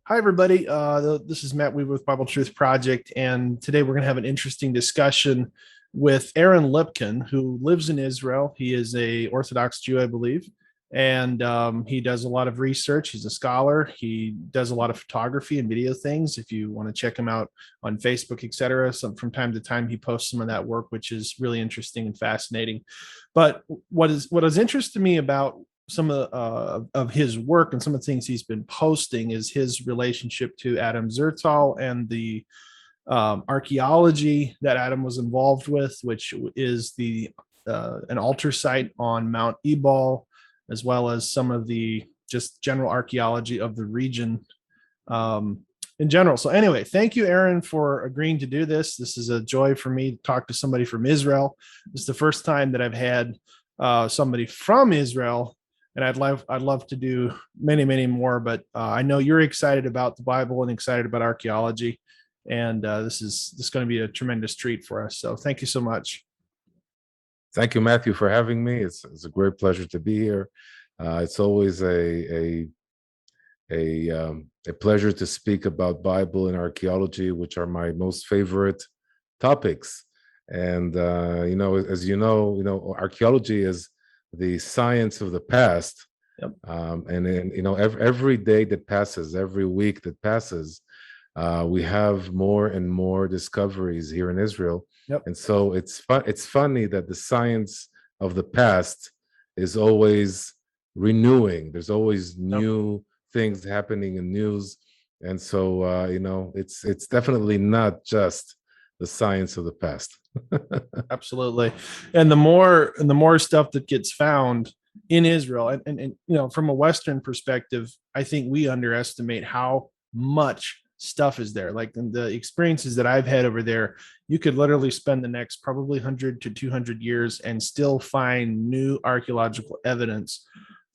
Hi, everybody. This is Matt Weaver with Bible Truth Project, and today we're going to have an interesting discussion with Aaron Lipkin, who lives in Israel. He is a Orthodox Jew, I believe, and he does a lot of research. He's a scholar. He does a lot of photography and video things. If you want to check him out on Facebook, etc., so from time to time he posts some of that work, which is really interesting and fascinating. But what is interesting to me about some of his work and some of the things he's been posting is his relationship to Adam Zertal and the archaeology that Adam was involved with, which is the an altar site on Mount Ebal, as well as some of the just general archaeology of the region in general. So anyway, thank you, Aaron, for agreeing to do this. This is a joy for me to talk to somebody from Israel. This is the first time that I've had somebody from Israel, and I'd love to do many more. But I know you're excited about the Bible and excited about archaeology, and this is going to be a tremendous treat for us. So thank you so much. Thank you, Matthew, for having me. It's a great pleasure to be here. It's always a pleasure to speak about Bible and archaeology, which are my most favorite topics. And as archaeology is the science of the past. Yep. And then, every day that passes, every week that passes, we have more and more discoveries here in Israel. Yep. And so it's funny that the science of the past is always renewing. There's always new things happening in news. And so, it's definitely not just the science of the past. Absolutely. And the more stuff that gets found in Israel, and from a Western perspective, I think we underestimate how much stuff is there. Like in the experiences that I've had over there, you could literally spend the next probably 100 to 200 years and still find new archaeological evidence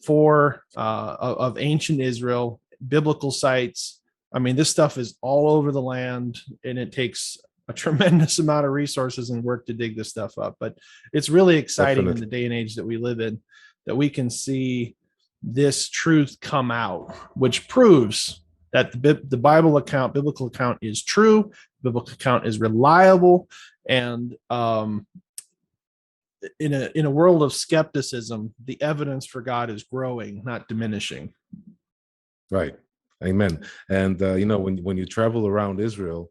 of ancient Israel, biblical sites. I mean, this stuff is all over the land, and it takes a tremendous amount of resources and work to dig this stuff up. But it's really exciting Definitely. in the day and age that we live in, that we can see this truth come out, which proves that the biblical account is true, biblical account is reliable, and in a world of skepticism, the evidence for God is growing, not diminishing. Right. Amen. And when you travel around Israel,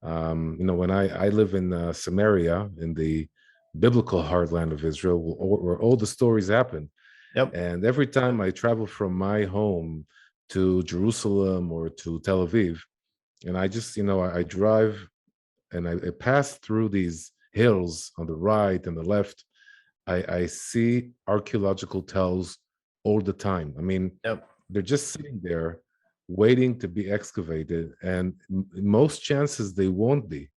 when I live in Samaria, in the biblical heartland of Israel, where all the stories happen. Yep. And every time I travel from my home to Jerusalem or to Tel Aviv, and I just, I drive and I pass through these hills on the right and the left. I see archaeological tells all the time. I mean, Yep. they're just sitting there waiting to be excavated, and most chances they won't be,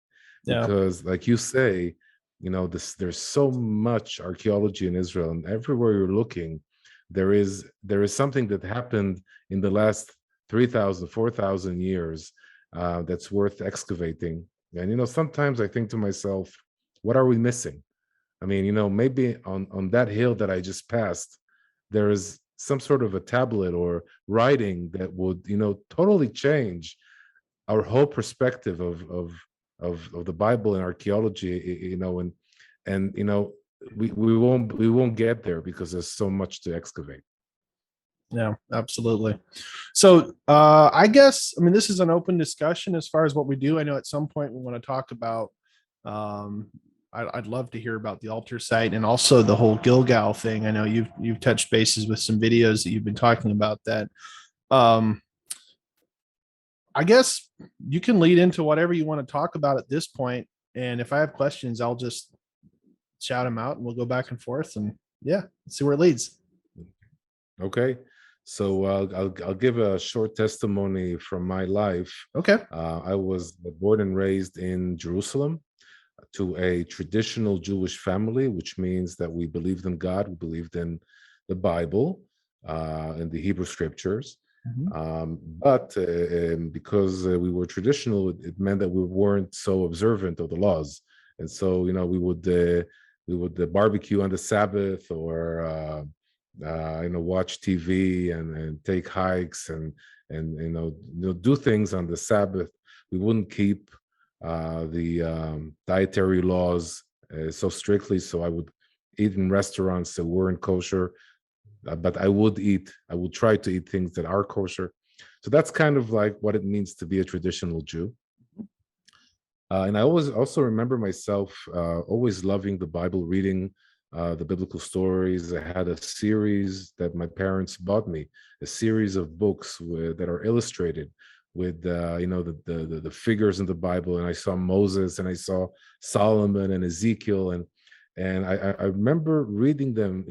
Yeah. because like you say, there's so much archaeology in Israel, and everywhere you're looking, there is something that happened in the last 3,000, 4,000 years that's worth excavating. And sometimes I think to myself, what are we missing? I mean, maybe on that hill that I just passed, there is some sort of a tablet or writing that would, totally change our whole perspective of the Bible and archaeology, and we won't get there because there's so much to excavate. Yeah, absolutely. So I guess, I mean, this is an open discussion as far as what we do. I know at some point we want to talk about, I'd love to hear about the altar site and also the whole Gilgal thing. I know you've touched bases with some videos that you've been talking about that. I guess you can lead into whatever you want to talk about at this point. And if I have questions, I'll just shout them out and we'll go back and forth, and yeah, see where it leads. Okay. So I'll give a short testimony from my life. Okay. I was born and raised in Jerusalem to a traditional Jewish family, which means that we believed in God, we believed in the Bible, and the Hebrew scriptures. But because we were traditional, it meant that we weren't so observant of the laws, and so we would barbecue on the Sabbath, or watch TV and take hikes, and and do things on the Sabbath. We wouldn't keep the dietary laws so strictly. So I would eat in restaurants that weren't kosher, but I would try to eat things that are kosher. So that's kind of like what it means to be a traditional Jew. And I always also remember myself always loving the Bible, reading the biblical stories. I had a series that my parents bought me, a series of books that are illustrated with the figures in the Bible. And I saw Moses, and I saw Solomon and Ezekiel, and I remember reading them,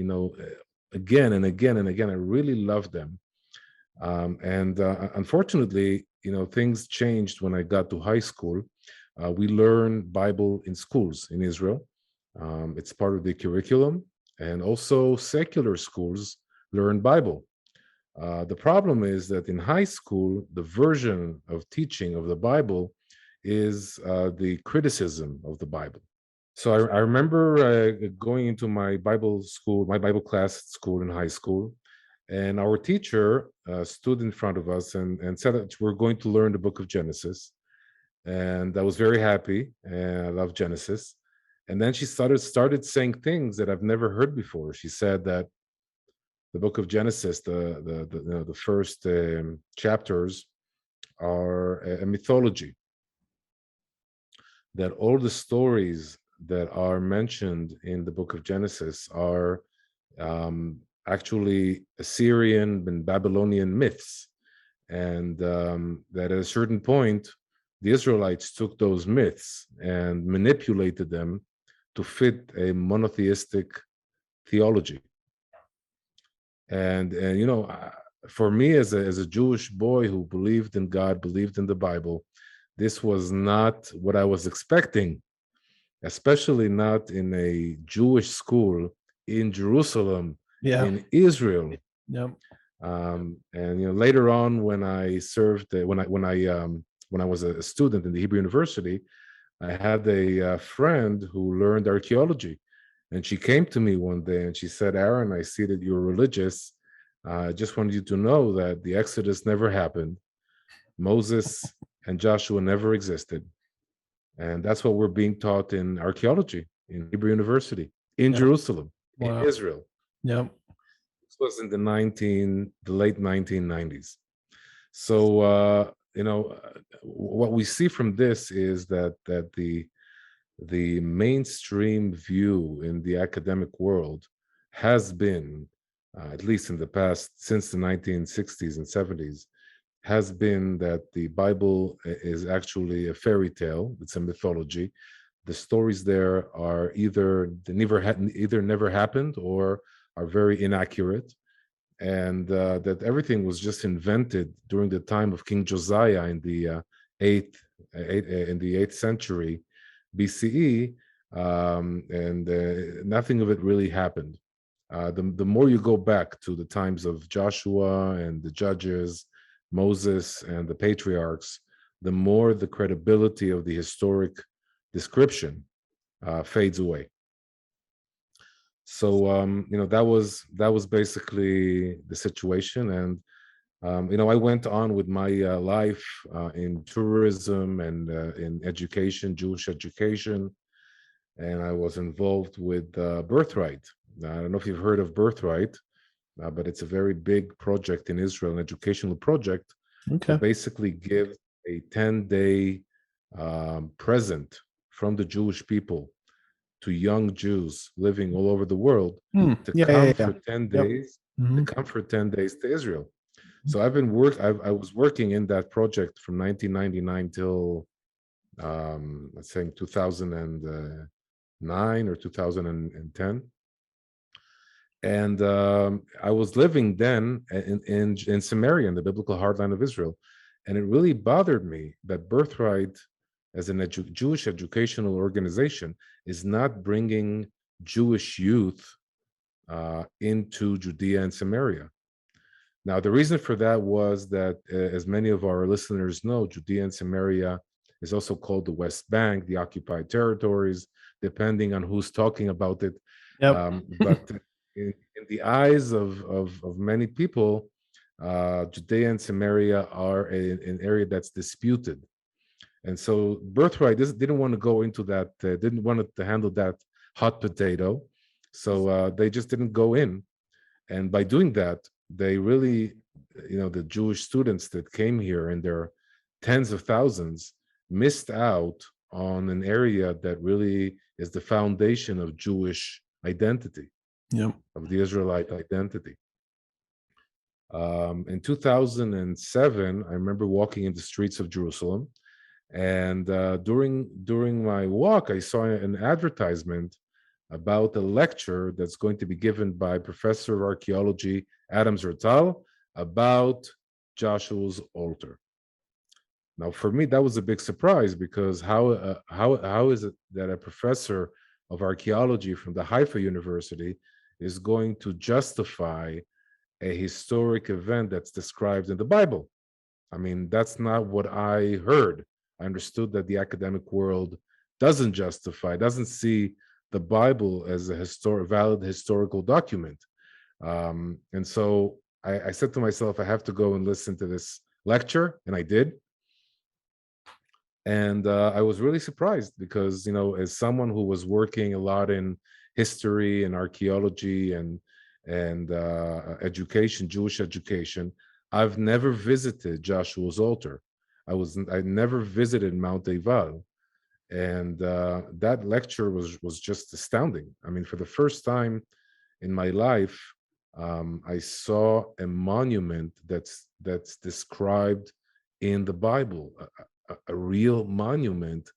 again and again and again. I really loved them. And unfortunately, things changed when I got to high school. We learn Bible in schools in Israel. It's part of the curriculum, and also secular schools learn Bible. The problem is that in high school, the version of teaching of the Bible is the criticism of the Bible. So I remember going into my Bible class at school in high school, and our teacher stood in front of us and said that we're going to learn the book of Genesis. And I was very happy, and I love Genesis. And then she started saying things that I've never heard before. She said that the book of Genesis, the first chapters, are a mythology. That all the stories that are mentioned in the book of Genesis are actually Assyrian and Babylonian myths, and that at a certain point, the Israelites took those myths and manipulated them to fit a monotheistic theology. And for me, as a Jewish boy who believed in God, believed in the Bible, this was not what I was expecting, especially not in a Jewish school in Jerusalem, in Israel. Yep. And later on, when I served, when I was a student in the Hebrew University, I had a friend who learned archaeology, and she came to me one day and she said, "Aaron, I see that you're religious. I just wanted you to know that the Exodus never happened. Moses and Joshua never existed." And that's what we're being taught in archaeology in Hebrew University in Jerusalem, in Israel. Yep. This was in the late 1990s. So what we see from this is that the mainstream view in the academic world has been, at least in the past, since the 1960s and 70s, has been that the Bible is actually a fairy tale. It's a mythology. The stories there are either never happened or are very inaccurate, and that everything was just invented during the time of King Josiah in the eighth century BCE, and nothing of it really happened. The more you go back to the times of Joshua and the judges, Moses and the patriarchs, the more the credibility of the historic description fades away. So that was basically the situation, and I went on with my life in tourism and in education, Jewish education, and I was involved with Birthright. I don't know if you've heard of Birthright, but it's a very big project in Israel, an educational project that basically gives a 10-day present from the Jewish people to young Jews living all over the world to come for 10 days, to come for 10 days to Israel. So I was working in that project from 1999 till let's say 2009 or 2010. And I was living then in Samaria, in the biblical heartland of Israel. And it really bothered me that Birthright, as a Jewish educational organization, is not bringing Jewish youth into Judea and Samaria. Now, the reason for that was that, as many of our listeners know, Judea and Samaria is also called the West Bank, the occupied territories, depending on who's talking about it. But in the eyes of many people, Judea and Samaria are an area that's disputed. And so Birthright didn't want to go into that, didn't want to handle that hot potato. So they just didn't go in. And by doing that, they really, the Jewish students that came here in their tens of thousands missed out on an area that really is the foundation of Jewish identity, Yep. of the Israelite identity. In 2007, I remember walking in the streets of Jerusalem, and during my walk, I saw an advertisement about a lecture that's going to be given by Professor of Archaeology Adam Zertal about Joshua's altar. Now, for me, that was a big surprise, because how is it that a professor of archaeology from the Haifa University is going to justify a historic event that's described in the Bible? I mean, that's not what I heard. I understood that the academic world doesn't see the Bible as a valid historical document. And so I said to myself, I have to go and listen to this lecture, and I did. And I was really surprised because, as someone who was working a lot in history and archaeology and education, Jewish education, I've never visited Joshua's altar. I never visited Mount Ebal, and that lecture was just astounding. I mean, for the first time in my life, I saw a monument that's described in the Bible, a real monument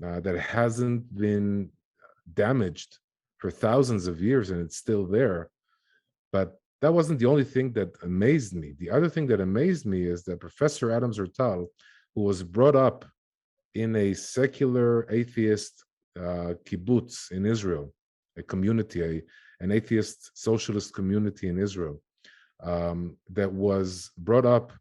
that hasn't been damaged for thousands of years, and it's still there. But that wasn't the only thing that amazed me. The other thing that amazed me is that Professor Adam Zertal, who was brought up in a secular atheist kibbutz in Israel, a community, an atheist socialist community in Israel, that was brought up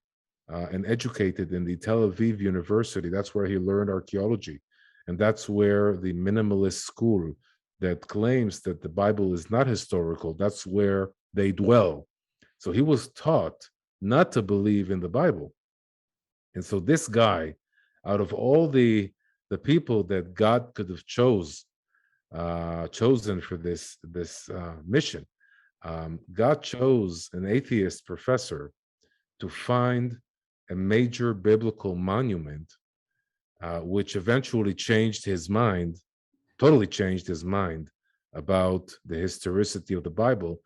and educated in the Tel Aviv University. That's where he learned archaeology. And that's where the minimalist school that claims that the Bible is not historical, that's where they dwell. So he was taught not to believe in the Bible. And so this guy, out of all the people that God could have chosen for this mission, God chose an atheist professor to find a major biblical monument, which eventually totally changed his mind about the historicity of the Bible,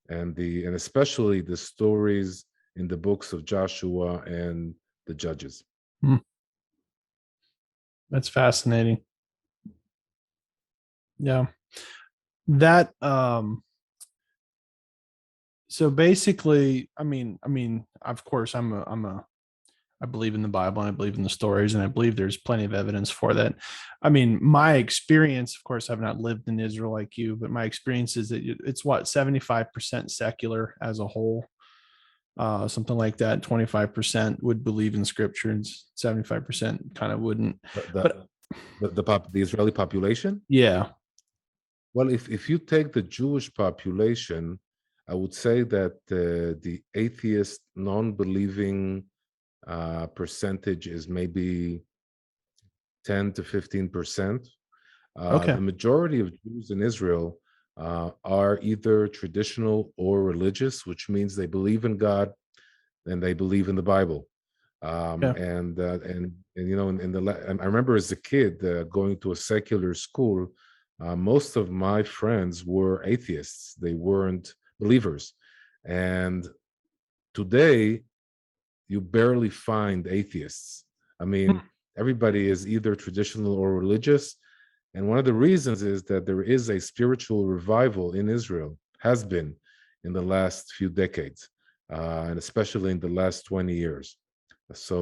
and especially the stories in the books of Joshua and the Judges. That's fascinating. Yeah. That so basically, I mean, of course, I believe in the Bible, and I believe in the stories, and I believe there's plenty of evidence for that. I mean, my experience, of course, I've not lived in Israel like you, but my experience is that it's 75% secular as a whole, something like that. 25% would believe in scripture, and 75% kind of wouldn't. The Israeli population? Yeah. Well, if you take the Jewish population, I would say that the atheist, non-believing percentage is maybe 10 to 15%. Okay. The majority of Jews in Israel are either traditional or religious, which means they believe in God and they believe in the Bible. I remember as a kid going to a secular school. Most of my friends were atheists; they weren't believers. And today, you barely find atheists. I mean, everybody is either traditional or religious. And one of the reasons is that there is a spiritual revival in Israel, has been in the last few decades, and especially in the last 20 years. So,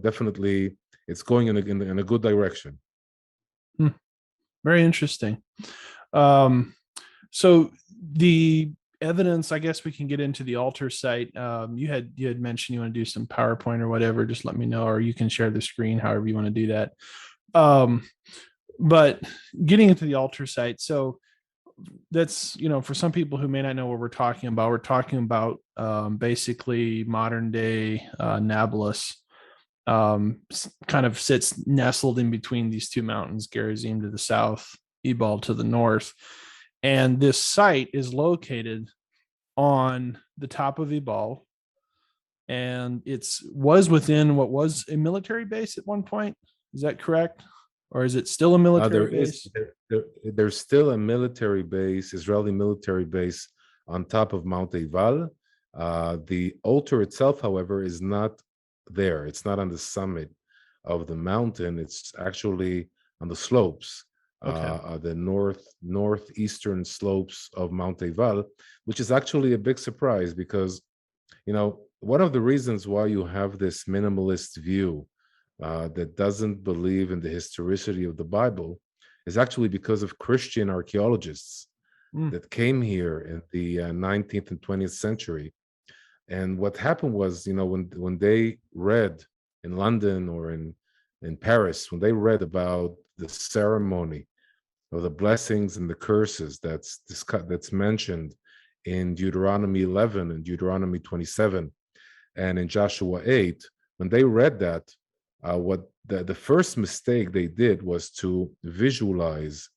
definitely it's going in a good direction. Very interesting. So the evidence, I guess we can get into the altar site. You had mentioned you want to do some PowerPoint or whatever. Just let me know, or you can share the screen, however you want to do that. But getting into the altar site. So that's, for some people who may not know what we're talking about basically modern day Nablus. Kind of sits nestled in between these two mountains, Gerizim to the south, Ebal to the north. And this site is located on the top of Ebal, and it's was within what was a military base at one point. Is that correct? Or is it still a military base? There's still a military base, Israeli military base on top of Mount Ebal. The altar itself, however, is not there. It's not on the summit of the mountain. It's actually on the slopes, the northeastern slopes of Mount Ebal, which is actually a big surprise because, one of the reasons why you have this minimalist view that doesn't believe in the historicity of the Bible is actually because of Christian archaeologists that came here in the 19th and 20th century. And what happened was, when they read in London or in Paris, when they read about the ceremony of the blessings and the curses that's mentioned in Deuteronomy 11 and Deuteronomy 27 and in Joshua 8, when they read that, what the first mistake they did was to visualize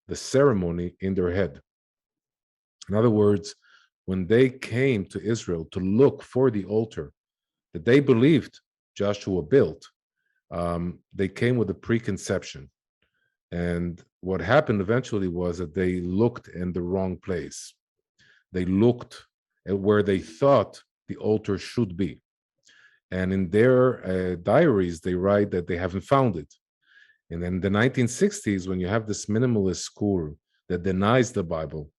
the ceremony in their head. In other words, when they came to Israel to look for the altar that they believed Joshua built, they came with a preconception. And what happened eventually was that they looked in the wrong place. They looked at where they thought the altar should be. And in their diaries, they write that they haven't found it. And then the 1960s, when you have this minimalist school that denies the Bible,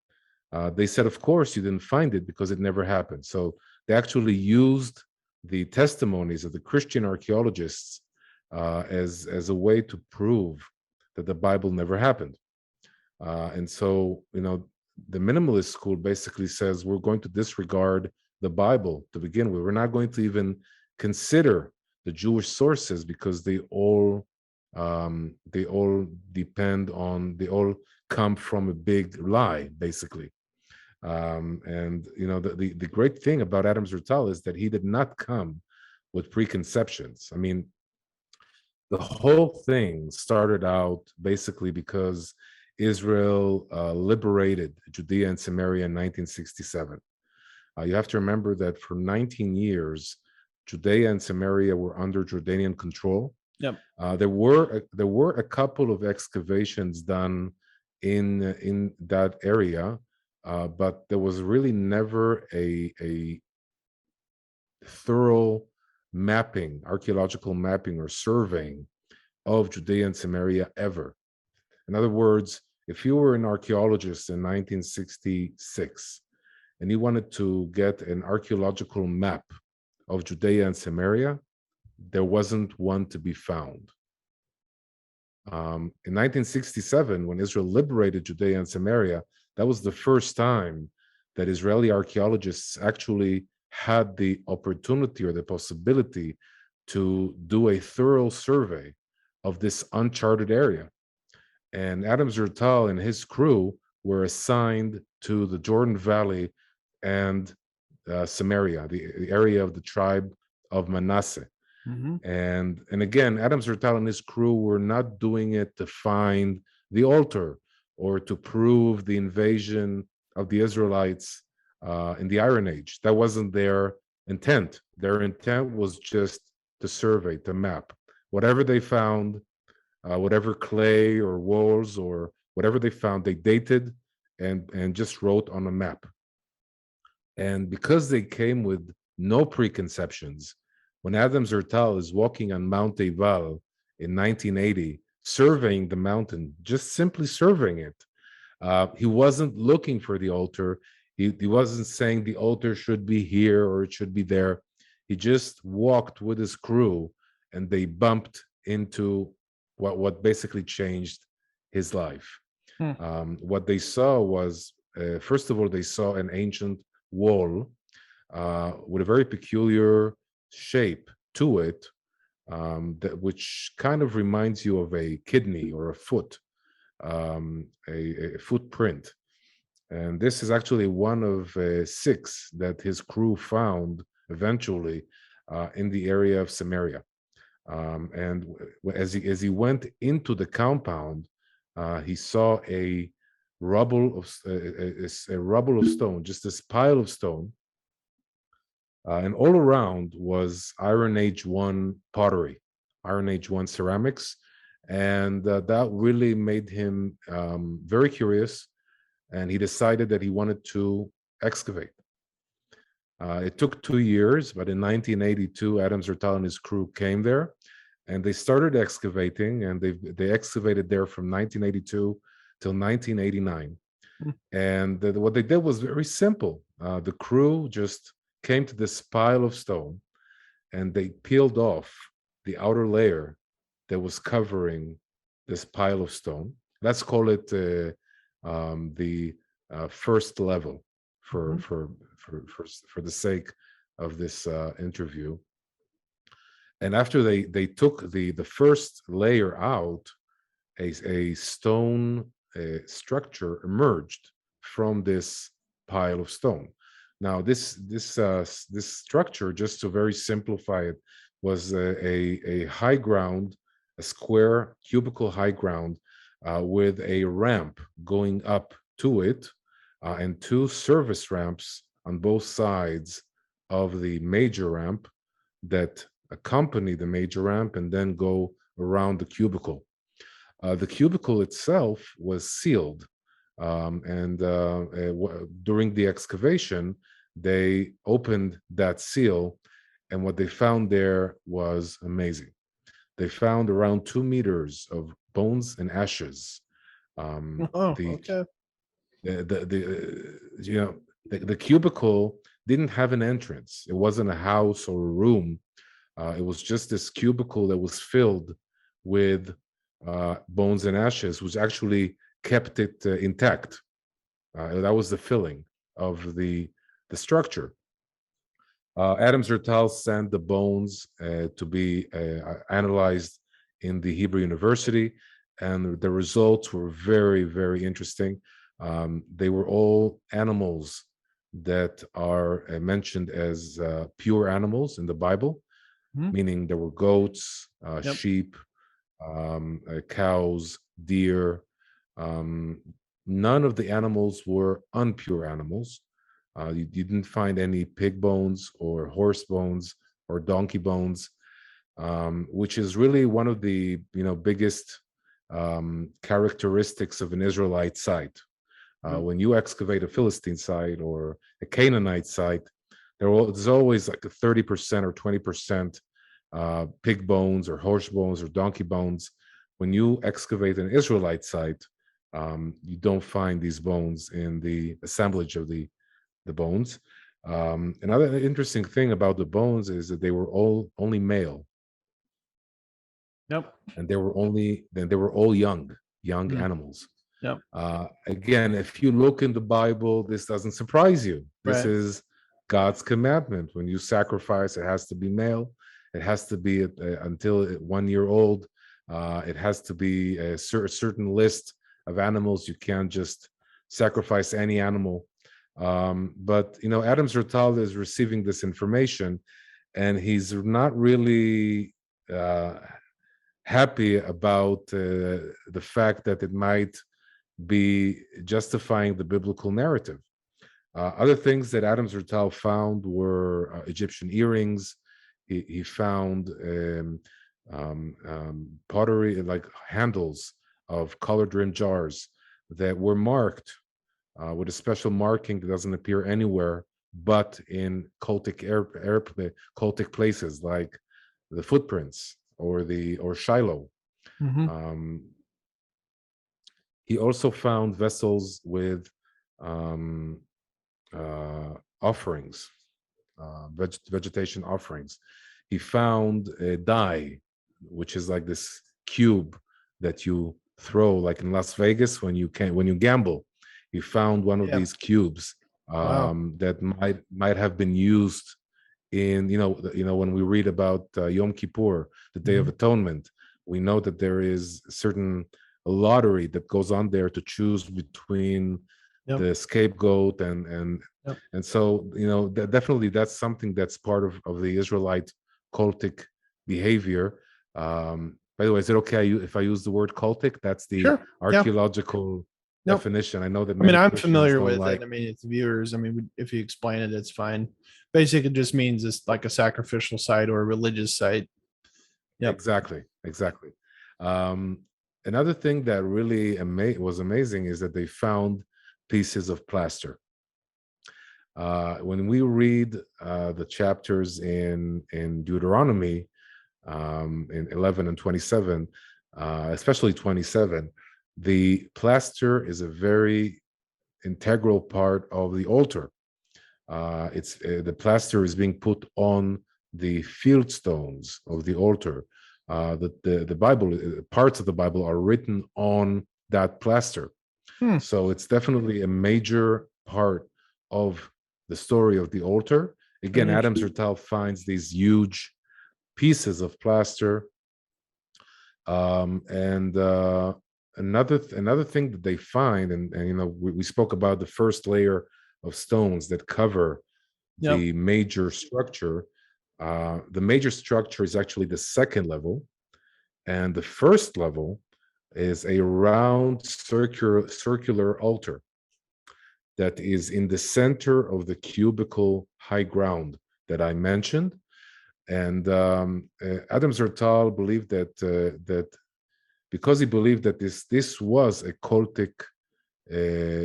they said, of course, you didn't find it because it never happened. So they actually used the testimonies of the Christian archaeologists as a way to prove that the Bible never happened. And so, the minimalist school basically says we're going to disregard the Bible to begin with. We're not going to even consider the Jewish sources because they all come from a big lie, basically. And the great thing about Adam Zertal is that he did not come with preconceptions. I mean, the whole thing started out basically because Israel liberated Judea and Samaria in 1967. You have to remember that for 19 years, Judea and Samaria were under Jordanian control. Yep. There were a couple of excavations done in that area, but there was really never a thorough mapping, archaeological mapping or surveying of Judea and Samaria ever. In other words, if you were an archaeologist in 1966 and you wanted to get an archaeological map of Judea and Samaria, there wasn't one to be found. In 1967, when Israel liberated Judea and Samaria, that was the first time that Israeli archaeologists actually had the opportunity or the possibility to do a thorough survey of this uncharted area. And Adam Zertal and his crew were assigned to the Jordan Valley and Samaria, the area of the tribe of Manasseh. Mm-hmm. And again, Adam Zertal and his crew were not doing it to find the altar or to prove the invasion of the Israelites in the Iron Age. That wasn't their intent. Their intent was just to survey, to map. Whatever they found, whatever clay or walls or whatever they found, they dated and just wrote on a map. And because they came with no preconceptions, when Adam Zertal is walking on Mount Ebal in 1980, surveying the mountain, just simply surveying it, he wasn't looking for the altar. He wasn't saying the altar should be here or it should be there. He just walked with his crew and they bumped into what basically changed his life. What they saw was, first of all, they saw an ancient wall with a very peculiar shape to it, which kind of reminds you of a kidney or a foot, a footprint. And this is actually one of six that his crew found eventually in the area of Samaria. And as he went into the compound, he saw a rubble of stone, just this pile of stone, and all around was Iron Age 1 pottery, Iron Age 1 ceramics. And that really made him very curious. And he decided that he wanted to excavate. It took 2 years, but in 1982, Adam Zertal and his crew came there and they started excavating, and they excavated there from 1982 till 1989. And what they did was very simple. The crew just came to this pile of stone and they peeled off the outer layer that was covering this pile of stone. Let's call it the first level for the sake of this interview. And after they took the first layer out, a stone structure emerged from this pile of stone. Now, this structure, just to very simplify it, was a high ground, a square cubical high ground with a ramp going up to it, and two service ramps on both sides of the major ramp that accompany the major ramp and then go around the cubicle. The cubicle itself was sealed, and during the excavation, they opened that seal, and what they found there was amazing. They found around 2 meters of bones and ashes. Okay. The cubicle didn't have an entrance. It wasn't a house or a room. It was just this cubicle that was filled with bones and ashes, which actually kept it intact. That was the filling of the structure. Adam Zertal sent the bones to be analyzed in the Hebrew University, and the results were very, very interesting. They were all animals that are mentioned as pure animals in the Bible, meaning there were goats, sheep, cows, deer. None of the animals were unpure animals. You didn't find any pig bones or horse bones or donkey bones, which is really one of the biggest characteristics of an Israelite site. When you excavate a Philistine site or a Canaanite site, there's always like a 30% or 20% pig bones or horse bones or donkey bones. When you excavate an Israelite site, you don't find these bones in the assemblage of the bones. Another interesting thing about the bones is that they were only male. Yep. And they were all young animals. Yep. Again, if you look in the Bible, this doesn't surprise you. This Right. is God's commandment. When you sacrifice, it has to be male. It has to be until 1 year old. It has to be a certain list of animals. You can't just sacrifice any animal. But Adam Zertal is receiving this information, and he's not really happy about the fact that it might be justifying the biblical narrative. Other things that Adam Zertal found were Egyptian earrings. He found pottery, like handles of colored rim jars that were marked with a special marking that doesn't appear anywhere but in cultic places like the footprints or Shiloh. He also found vessels with offerings, vegetation offerings. He found a dye, which is like this cube that you throw, like in Las Vegas when you gamble. He found one of these cubes that might have been used in when we read about Yom Kippur, the Day of Atonement. We know that there is a certain lottery that goes on there to choose between Yep. the scapegoat, Yep. and so definitely that's something that's part of the Israelite cultic behavior. By the way, is it okay if I use the word cultic? That's the Sure. Yeah. archaeological Nope. definition. I know that I mean, many I'm Christians familiar don't with it. like. I mean, it's viewers. I mean, if you explain it, it's fine. Basically, it just means it's like a sacrificial site or a religious site. Yep. Exactly, exactly. Um, Another thing that really was amazing is that they found pieces of plaster. When we read the chapters in Deuteronomy, in 11 and 27, especially 27, the plaster is a very integral part of the altar. It's The plaster is being put on the field stones of the altar. The Bible, parts of the Bible are written on that plaster. Hmm. So it's definitely a major part of the story of the altar. Again, Very Adam interesting. Zertal finds these huge pieces of plaster. And another thing that they find, and we spoke about the first layer of stones that cover Yep. the major structure. The major structure is actually the second level, and the first level is a round circular altar that is in the center of the cubical high ground that I mentioned. And Adam Zertal believed that because he believed that this was a cultic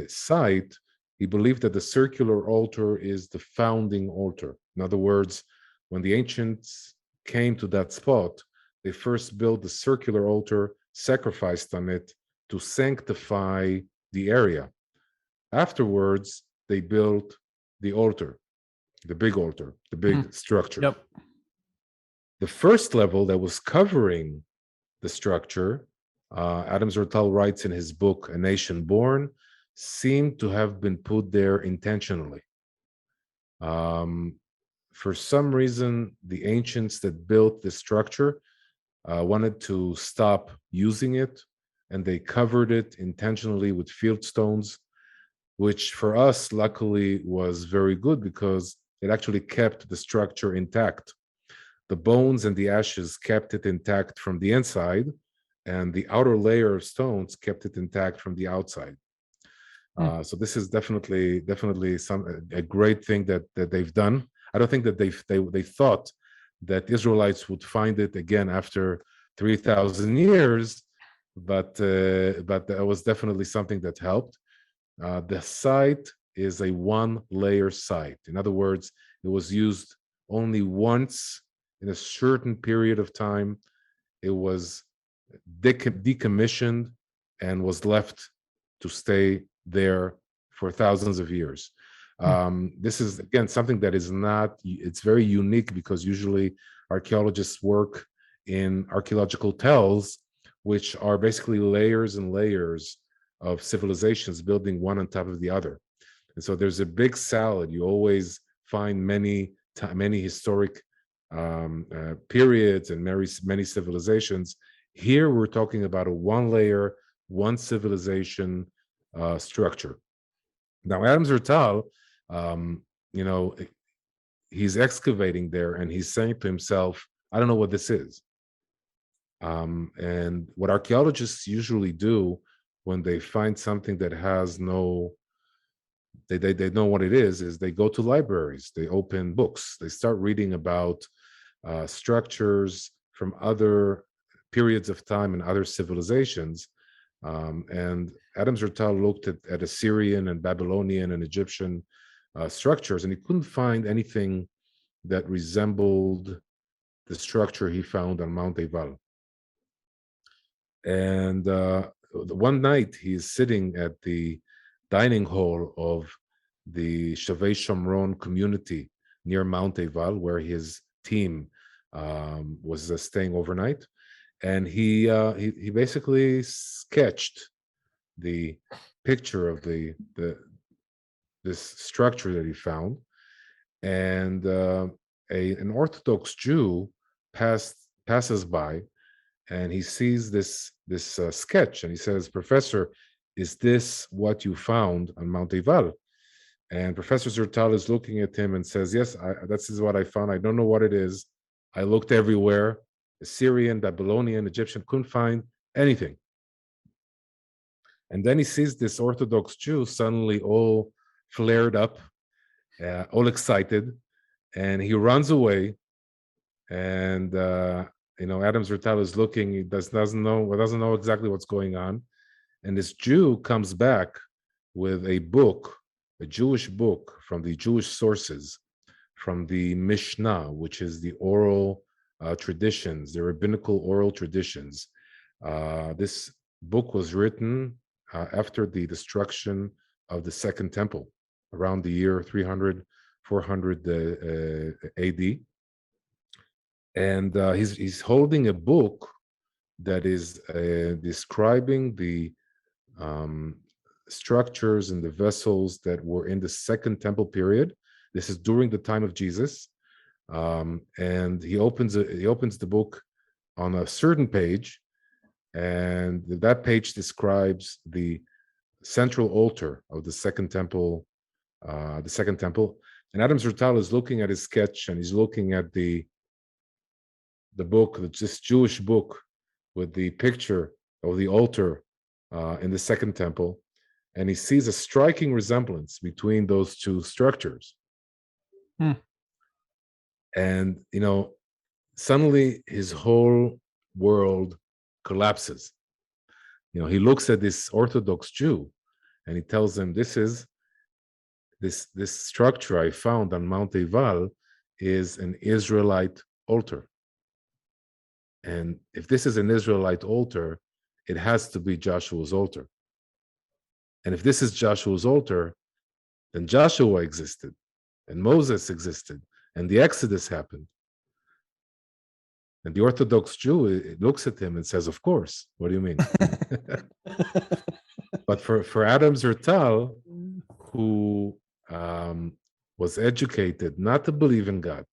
site, he believed that the circular altar is the founding altar. In other words, when the ancients came to that spot, they first built the circular altar, sacrificed on it to sanctify the area. Afterwards, they built the altar, the Hmm. big structure. Yep. The first level that was covering the structure, Adam Zertal writes in his book, A Nation Born, seemed to have been put there intentionally. Um, for some reason, the ancients that built the structure wanted to stop using it, and they covered it intentionally with field stones, which for us, luckily, was very good because it actually kept the structure intact. The bones and the ashes kept it intact from the inside, and the outer layer of stones kept it intact from the outside. Hmm. So this is definitely a great thing that they've done. I don't think that they thought that Israelites would find it again after 3,000 years, but that was definitely something that helped. The site is a one-layer site. In other words, it was used only once in a certain period of time. It was decommissioned and was left to stay there for thousands of years. Hmm. This is, again, something that is not, it's very unique because usually archaeologists work in archaeological tells, which are basically layers and layers of civilizations building one on top of the other. And so there's a big salad. You always find many historic periods and many civilizations. Here we're talking about a one layer, one civilization structure. Now, Adam Zertal, um, you know, he's excavating there and he's saying to himself, I don't know what this is. And what archaeologists usually do when they find something that has no, they know what it is they go to libraries, they open books, they start reading about structures from other periods of time and other civilizations. And Adam Zertal looked at Assyrian and Babylonian and Egyptian structures, and he couldn't find anything that resembled the structure he found on Mount Ebal. And one night he's sitting at the dining hall of the Shavei Shomron community near Mount Ebal, where his team was staying overnight, and he basically sketched the picture of this structure that he found, and an Orthodox Jew passes by, and he sees this sketch, and he says, "Professor, is this what you found on Mount Ebal? And Professor Zertal is looking at him and says, yes, this is what I found. I don't know what it is. I looked everywhere. Assyrian, Babylonian, Egyptian, couldn't find anything. And then he sees this Orthodox Jew suddenly all flared up, all excited, and he runs away. And Adam Zertal is looking. He doesn't know exactly what's going on. And this Jew comes back with a book, a Jewish book from the Jewish sources, from the Mishnah, which is the oral traditions, the rabbinical oral traditions. This book was written after the destruction of the Second Temple, around the year 300, 400 AD. And he's holding a book that is describing the structures and the vessels that were in the Second Temple period. This is during the time of Jesus, and he opens the book on a certain page, and that page describes the central altar of the Second Temple. And Adam Zertal is looking at his sketch, and he's looking at the book, this Jewish book with the picture of the altar in the Second Temple, and he sees a striking resemblance between those two structures. And suddenly his whole world collapses. He looks at this Orthodox Jew, and he tells him, this structure I found on Mount Ebal is an Israelite altar. And if this is an Israelite altar, it has to be Joshua's altar. And if this is Joshua's altar, then Joshua existed, and Moses existed, and the Exodus happened. And the Orthodox Jew looks at him and says, of course, what do you mean? But for Adam Zertal, who was educated not to believe in God,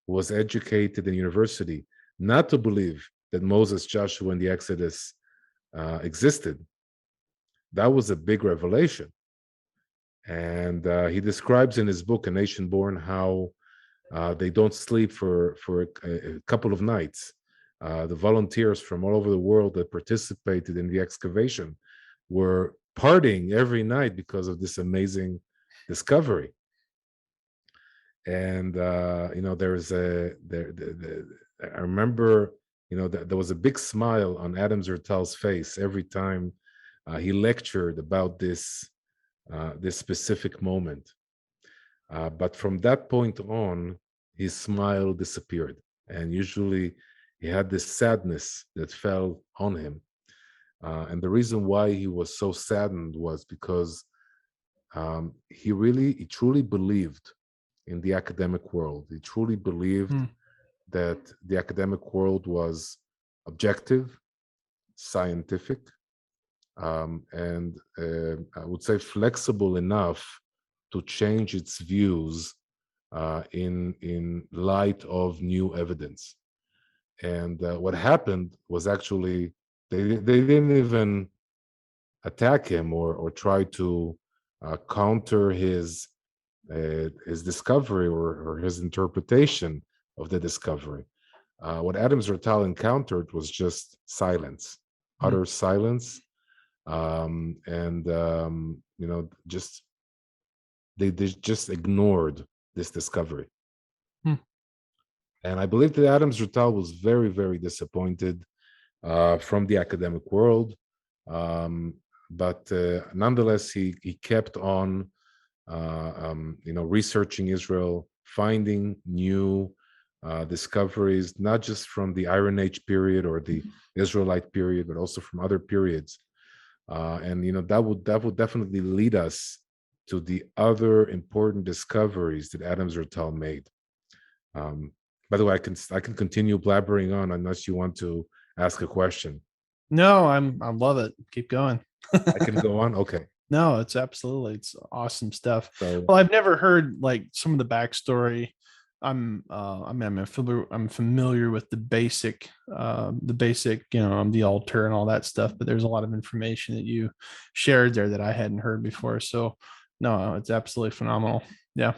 who was educated in university not to believe that Moses, Joshua, and the Exodus existed, that was a big revelation. And he describes in his book, A Nation Born, how they don't sleep for a couple of nights. The volunteers from all over the world that participated in the excavation were partying every night because of this amazing discovery. And I remember there was a big smile on Adam Zertal's face every time he lectured about this specific moment. But from that point on, his smile disappeared, and usually he had this sadness that fell on him. And the reason why he was so saddened was because he truly believed in the academic world. He truly believed that the academic world was objective, scientific, and I would say flexible enough to change its views in light of new evidence. And what happened was actually they didn't even attack him or try to counter his discovery or his interpretation of the discovery. What Adam Zertal encountered was just silence, utter silence, just they just ignored this discovery. And I believe that Adam Zertal was very, very disappointed from the academic world, but nonetheless he kept on researching Israel, finding new discoveries, not just from the Iron Age period or the Israelite period, but also from other periods. And that would definitely lead us to the other important discoveries that Adam Zertal made. By the way, I can continue blabbering on unless you want to ask a question. No, I love it. Keep going. I can go on. Okay. No, it's awesome stuff. So, well, I've never heard like some of the backstory I'm familiar with the basic, the altar and all that stuff, but there's a lot of information that you shared there that I hadn't heard before. So no, it's absolutely phenomenal. Yeah.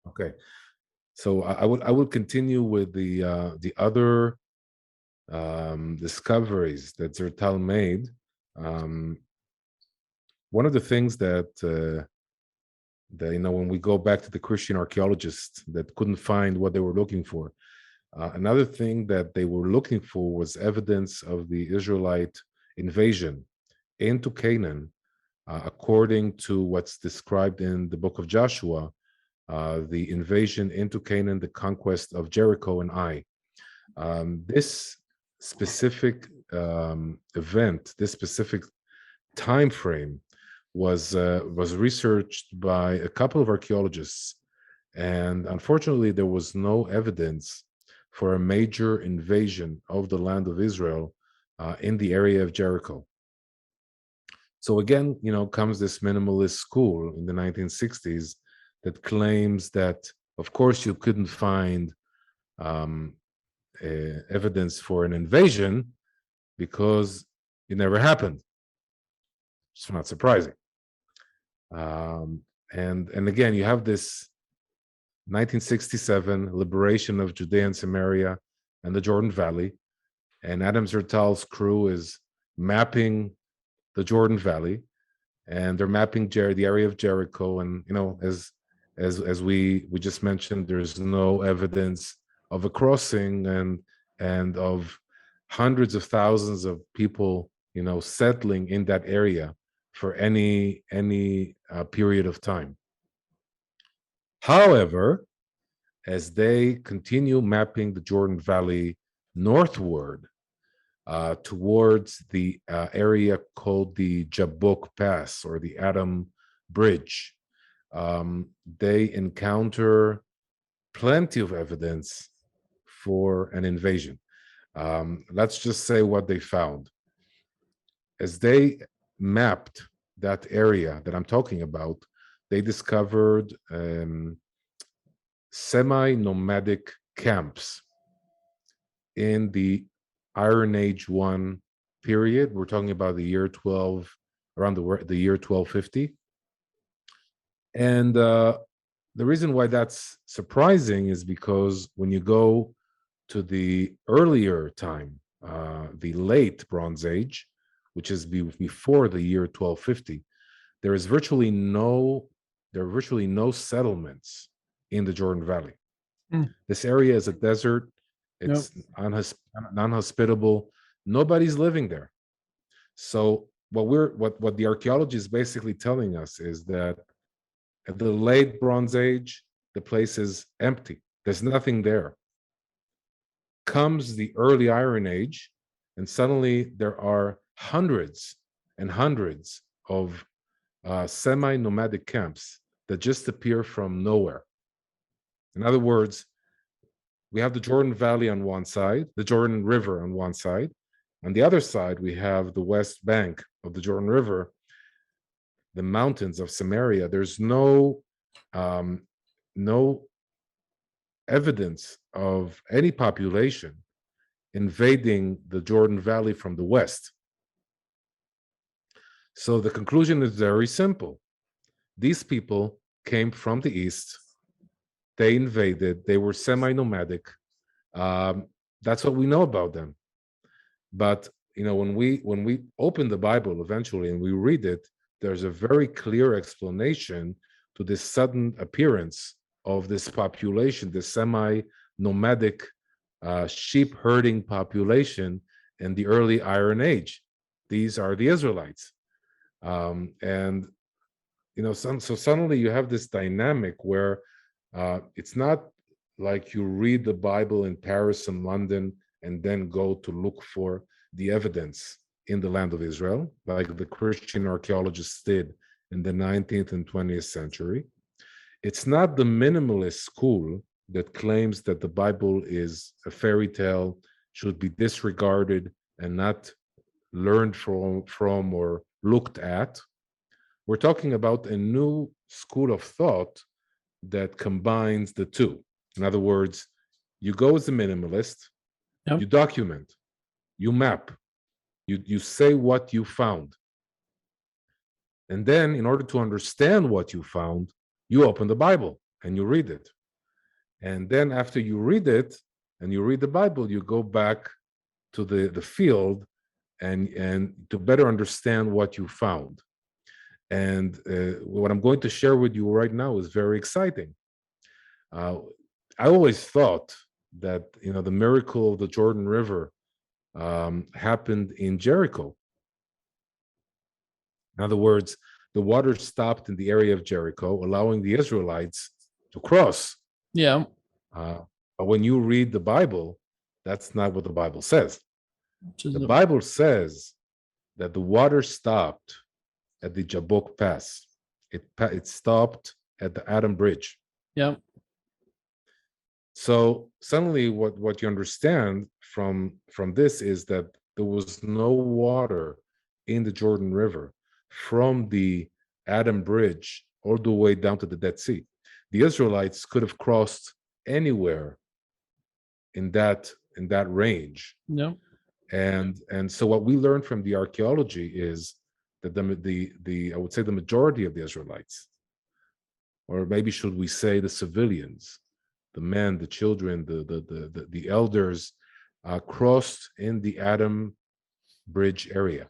Okay, so I would continue with the other discoveries that Zertal made. Um, One of the things that when we go back to the Christian archaeologists that couldn't find what they were looking for, another thing that they were looking for was evidence of the Israelite invasion into Canaan, according to what's described in the book of Joshua, the invasion into Canaan, the conquest of Jericho and Ai. This specific event, this specific time frame, was researched by a couple of archaeologists, and unfortunately, there was no evidence for a major invasion of the land of Israel in the area of Jericho. So again, comes this minimalist school in the 1960s that claims that, of course, you couldn't find um, evidence for an invasion because it never happened. It's not surprising. And again, you have this 1967 liberation of Judea and Samaria and the Jordan Valley, and Adam Zertal's crew is mapping the Jordan Valley, and they're mapping the area of Jericho. And as we just mentioned, there's no evidence of a crossing and of hundreds of thousands of people settling in that area for any period of time. However, as they continue mapping the Jordan Valley northward towards the area called the Jabbok Pass or the Adam Bridge, they encounter plenty of evidence for an invasion. Let's just say what they found. As they mapped that area that I'm talking about, they discovered semi-nomadic camps in the Iron Age 1 period. We're talking about the year 12, around the year 1250. And the reason why that's surprising is because when you go to the earlier time, the late Bronze Age, which is before the year 1250, there are virtually no settlements in the Jordan Valley. This area is a desert. It's unhospitable. Nobody's living there. So what the archaeology is basically telling us is that at the late Bronze Age, the place is empty. There's nothing there. Comes the early Iron Age, and suddenly there are hundreds and hundreds of semi-nomadic camps that just appear from nowhere. In other words, we have the Jordan Valley on one side, the Jordan River on one side. On the other side, we have the west bank of the Jordan River, the mountains of Samaria. There's no evidence of any population invading the Jordan Valley from the west. So the conclusion is very simple. These people came from the east. They invaded. They were semi-nomadic. That's what we know about them. But when we open the Bible eventually and we read it, there's a very clear explanation to this sudden appearance of this population, this semi-nomadic sheep herding population in the early Iron Age. These are the Israelites. So suddenly you have this dynamic where it's not like you read the Bible in Paris and London and then go to look for the evidence in the land of Israel, like the Christian archaeologists did in the 19th and 20th century. It's not the minimalist school that claims that the Bible is a fairy tale, should be disregarded and not learned from or looked at. We're talking about a new school of thought that combines the two. In other words, you go as a minimalist, Yep. you document, you map, you say what you found. And then, in order to understand what you found, you open the Bible and you read it. And then, after you read it and you read the Bible, you go back to the field and to better understand what you found. And what I'm going to share with you right now is very exciting. I always thought that the miracle of the Jordan River happened in Jericho. In other words, the water stopped in the area of Jericho, allowing the Israelites to cross. Yeah. But when you read the Bible, that's not what the Bible says. The The Bible says that the water stopped at the Jabbok Pass. It stopped at the Adam Bridge. Yeah. So suddenly, what you understand from this is that there was no water in the Jordan River from the Adam Bridge all the way down to the Dead Sea. The Israelites could have crossed anywhere in that range. Yeah. And so what we learned from the archaeology is that the I would say the majority of the Israelites, or maybe should we say the civilians, the men, the children, the elders, crossed in the Adam Bridge area.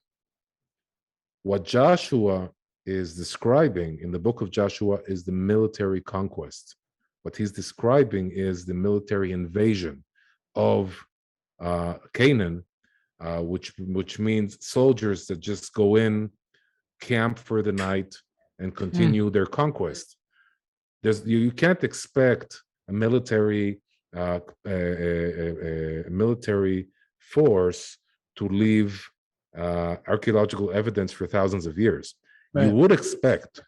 What Joshua is describing in the book of Joshua is the military conquest. What he's describing is the military invasion of Canaan, which means soldiers that just go in, camp for the night, and continue their conquest. You can't expect a military force to leave archaeological evidence for thousands of years. Right. You would expect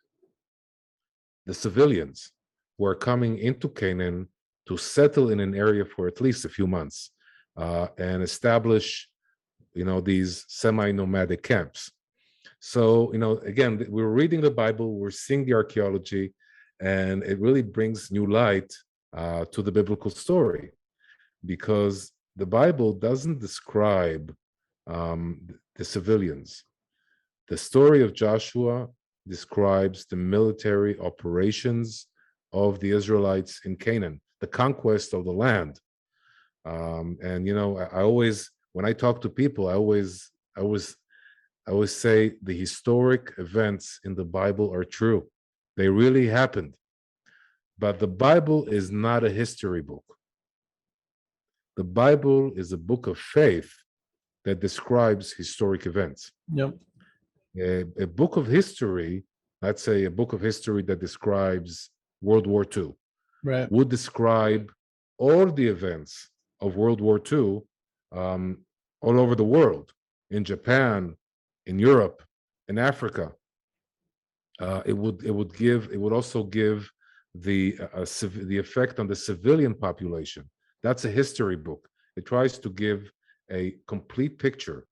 the civilians who are coming into Canaan to settle in an area for at least a few months and establish, these semi-nomadic camps. So, again, we're reading the Bible, we're seeing the archaeology, and it really brings new light to the biblical story, because the Bible doesn't describe the civilians. The story of Joshua describes the military operations of the Israelites in Canaan, the conquest of the land. And I always, when I talk to people, I always say the historic events in the Bible are true. They really happened. But the Bible is not a history book. The Bible is a book of faith that describes historic events. Yep. A book of history, let's say a book of history that describes World War II, Right. would describe all the events of World War II all over the world, in Japan, in Europe, in Africa. It would also give the effect on the civilian population. That's a history book. It tries to give a complete picture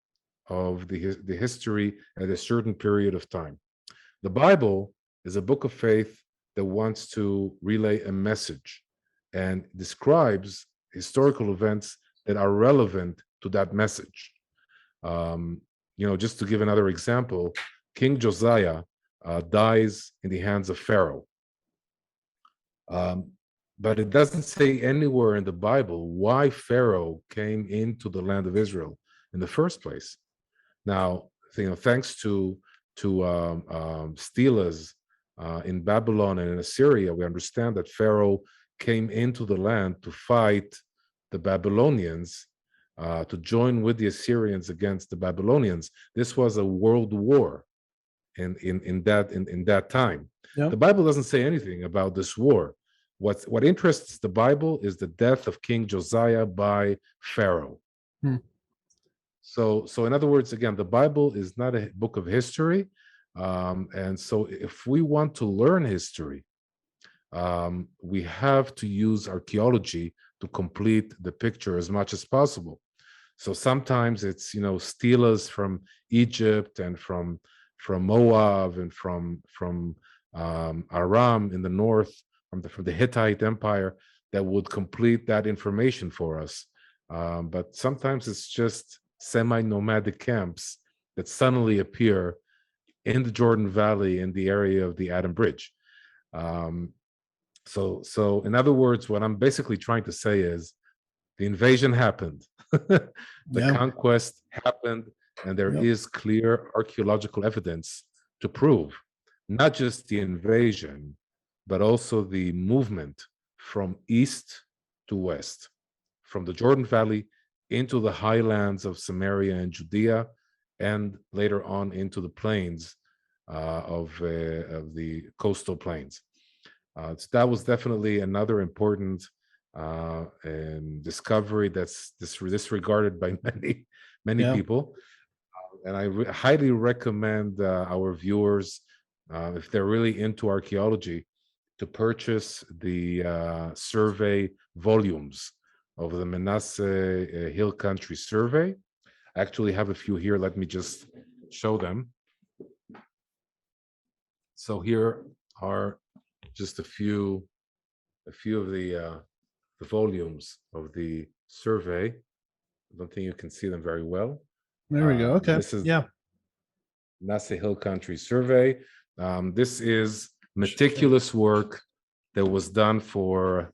of the history at a certain period of time. The Bible is a book of faith that wants to relay a message and describes historical events that are relevant to that message. Just to give another example, King Josiah dies in the hands of Pharaoh. But it doesn't say anywhere in the Bible why Pharaoh came into the land of Israel in the first place. Now, thanks to stealers in Babylon and in Assyria, we understand that Pharaoh came into the land to fight the Babylonians, to join with the Assyrians against the Babylonians. This was a world war in that time. Yep. The Bible doesn't say anything about this war. What interests the Bible is the death of King Josiah by Pharaoh. So in other words, again, the Bible is not a book of history. And so if we want to learn history, we have to use archaeology to complete the picture as much as possible. So sometimes it's, stelas from Egypt and from Moab and from Aram in the north, from the Hittite Empire. that would complete that information for us. But sometimes it's just semi-nomadic camps that suddenly appear in the Jordan Valley in the area of the Adam Bridge. Um, so in other words, what I'm basically trying to say is the invasion happened, the Yeah. conquest happened, and there Yep. is clear archaeological evidence to prove not just the invasion, but also the movement from east to west, from the Jordan Valley into the highlands of Samaria and Judea, and later on into the plains of the coastal plains. So that was definitely another important discovery that's disregarded by many Yeah. people. And I highly recommend our viewers, if they're really into archaeology, to purchase the survey volumes of the Manasseh Hill Country Survey. I actually have a few here. Let me just show them. So here are just a few of the volumes of the survey. I don't think you can see them very well. There we go. Okay. This is Yeah. Manasseh Hill Country Survey. This is meticulous work that was done for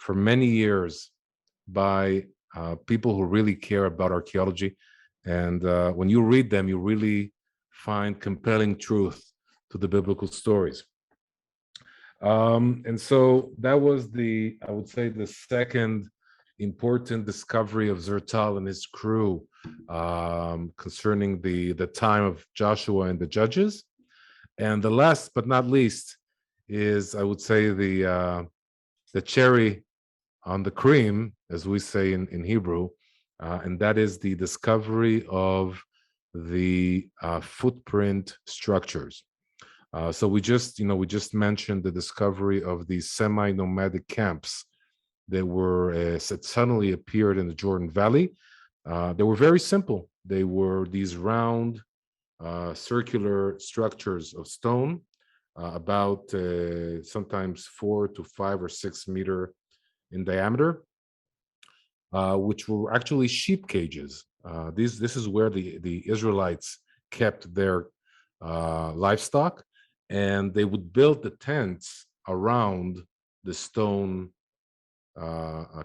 many years by people who really care about archaeology. And when you read them, you really find compelling truth to the biblical stories. And so that was I would say, the second important discovery of Zertal and his crew concerning the time of Joshua and the Judges. And the last but not least is, I would say, the cherry on the cream, as we say in Hebrew, and that is the discovery of the footprint structures. So we just mentioned the discovery of these semi-nomadic camps that were suddenly appeared in the Jordan Valley. They were very simple. They were these round, circular structures of stone, about sometimes 4 to 5 or 6 meter in diameter, which were actually sheep cages. This is where the Israelites kept their livestock, and they would build the tents around the stone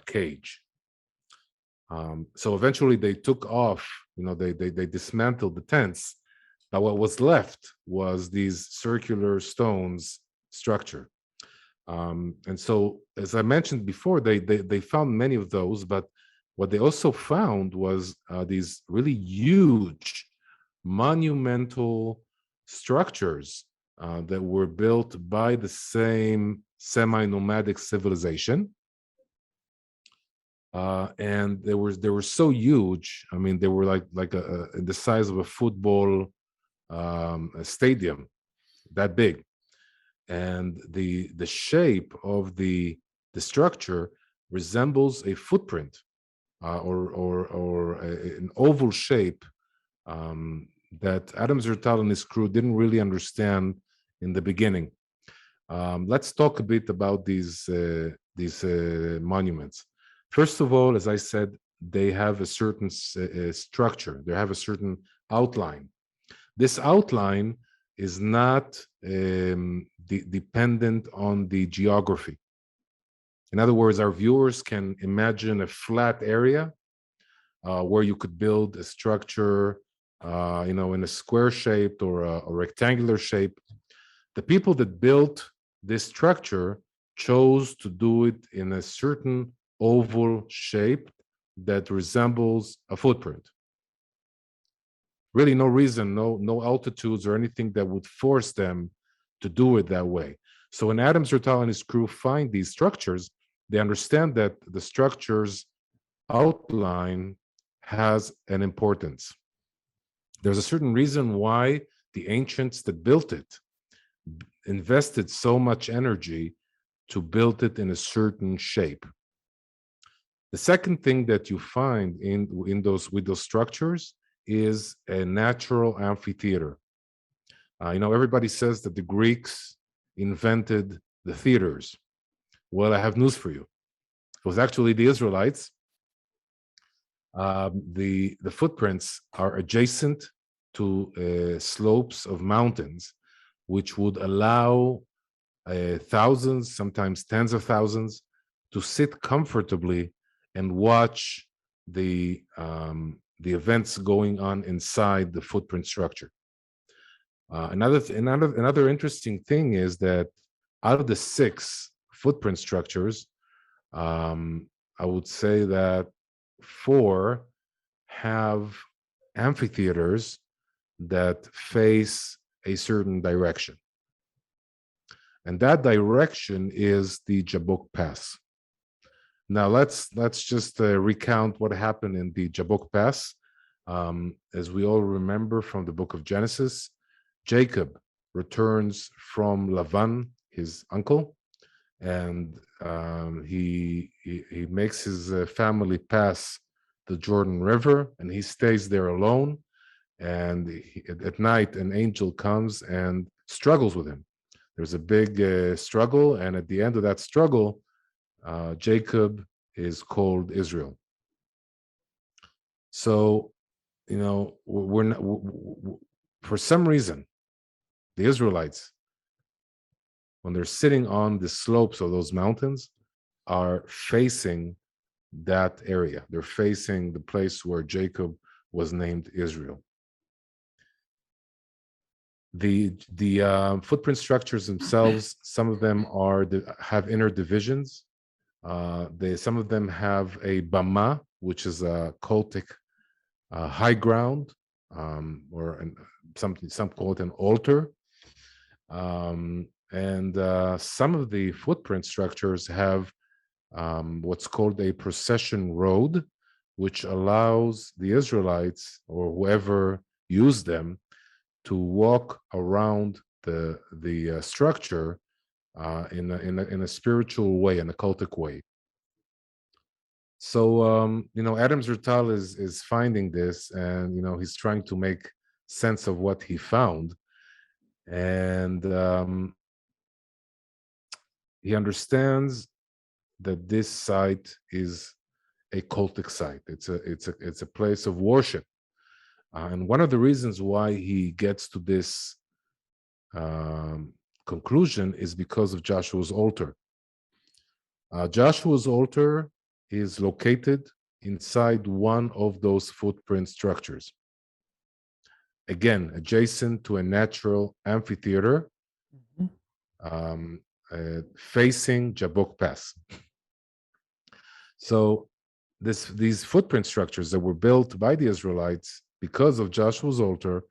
cage. So eventually they took off, they dismantled the tents. Now what was left was these circular stones structure. And so, as I mentioned before, they found many of those, but what they also found was these really huge, monumental structures that were built by the same semi-nomadic civilization. And they were so huge. I mean, they were like the size of a football a stadium, that big. And the shape of the structure resembles a footprint, or an oval shape that Adam Zertal and his crew didn't really understand in the beginning. Let's talk a bit about these monuments. First of all, as I said, they have a certain structure. They have a certain outline. This outline is not dependent on the geography. In other words, our viewers can imagine a flat area where you could build a structure, in a square shape or a rectangular shape. The people that built this structure chose to do it in a certain oval shape that resembles a footprint. Really no reason, no altitudes or anything that would force them to do it that way. So when Adam Zertal and his crew find these structures, they understand that the structure's outline has an importance. There's a certain reason why the ancients that built it invested so much energy to build it in a certain shape. The second thing that you find with those structures is a natural amphitheater. Everybody says that the Greeks invented the theaters. Well, I have news for you. was actually the Israelites. The footprints are adjacent to slopes of mountains, which would allow thousands, sometimes tens of thousands, to sit comfortably and watch the events going on inside the footprint structure. Another interesting thing is that out of the 6 footprint structures, I would say that 4 have amphitheaters that face a certain direction. And that direction is the Jabbok Pass. Now let's just recount what happened in the Jabbok Pass. As we all remember from the book of Genesis, Jacob returns from Lavan, his uncle, and he makes his family pass the Jordan River, and he stays there alone. And at night, an angel comes and struggles with him. There's a big struggle, and at the end of that struggle, Jacob is called Israel. So, we're not, for some reason, the Israelites, when they're sitting on the slopes of those mountains, are facing that area. They're facing the place where Jacob was named Israel. The footprint structures themselves, some of them have inner divisions. Some of them have a bama, which is a cultic high ground, or some call it an altar. And some of the footprint structures have what's called a procession road, which allows the Israelites or whoever used them to walk around the structure in a spiritual way, in a cultic way. So Adam Zertal is finding this, and he's trying to make sense of what he found, and he understands that this site is a cultic site. It's a place of worship, and one of the reasons why he gets to this conclusion is because of Joshua's altar. Joshua's altar is located inside one of those footprint structures, again adjacent to a natural amphitheater, facing Jabbok Pass. So these footprint structures that were built by the Israelites because of Joshua's altar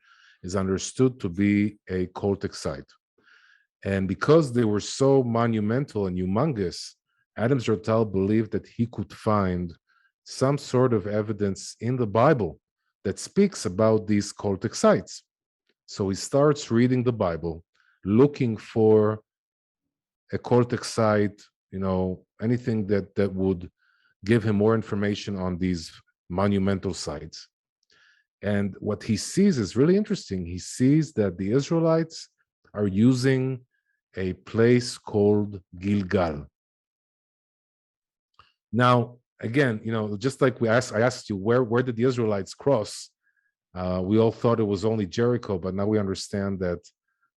is understood to be a cultic site. And because they were so monumental and humongous, Adam Zertal believed that he could find some sort of evidence in the Bible that speaks about these cultic sites. So he starts reading the Bible, looking for a cultic site, anything that would give him more information on these monumental sites. And what he sees is really interesting. He sees that the Israelites are using a place called Gilgal. Now, again, just like I asked you, where did the Israelites cross? We all thought it was only Jericho, but now we understand that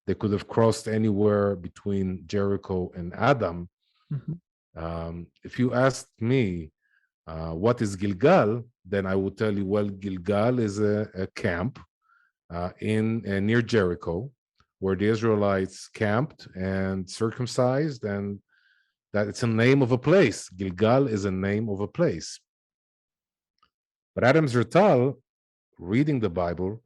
they could have crossed anywhere between Jericho and Adam. Mm-hmm. If you asked me, what is Gilgal, then I would tell you, well, Gilgal is a camp near Jericho, where the Israelites camped and circumcised, and that it's a name of a place. Gilgal is a name of a place. But Adam Zertal, reading the Bible,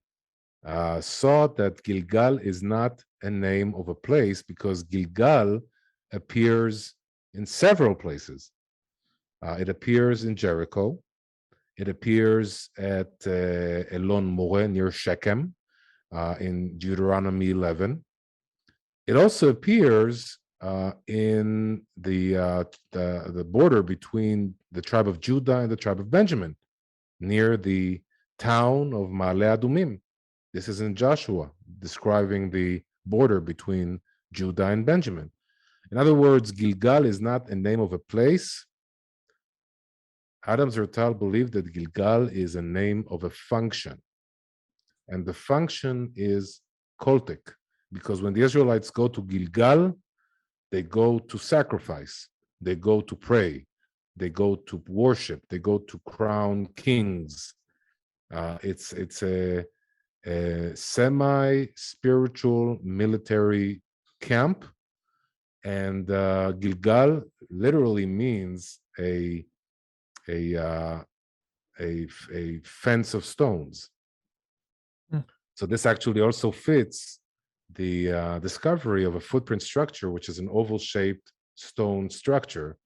saw that Gilgal is not a name of a place, because Gilgal appears in several places. It appears in Jericho. It appears at Elon Moreh near Shechem in Deuteronomy 11. It also appears in the border between the tribe of Judah and the tribe of Benjamin, near the town of Ma'ale Adumim. This is in Joshua, describing the border between Judah and Benjamin. In other words, Gilgal is not a name of a place, Adam Zertal believed that Gilgal is a name of a function, and the function is cultic, because when the Israelites go to Gilgal, they go to sacrifice, they go to pray, they go to worship, they go to crown kings. It's a semi-spiritual military camp, and Gilgal literally means a uh, a fence of stones. Hmm. So this actually also fits the discovery of a footprint structure, which is an oval-shaped stone structure.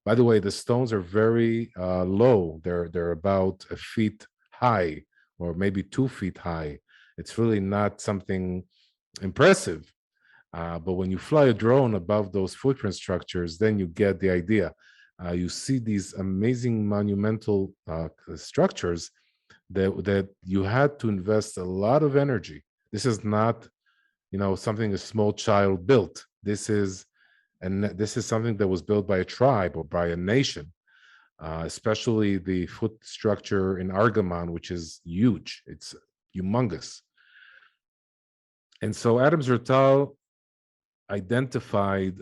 By the way, the stones are very low. They're about a feet high, or maybe 2 feet high. It's really not something impressive. But when you fly a drone above those footprint structures, then you get the idea. You see these amazing monumental structures that you had to invest a lot of energy. This is not, something a small child built. This is something that was built by a tribe or by a nation, especially the foot structure in Argaman, which is huge. It's humongous. And so Adam Zertal identified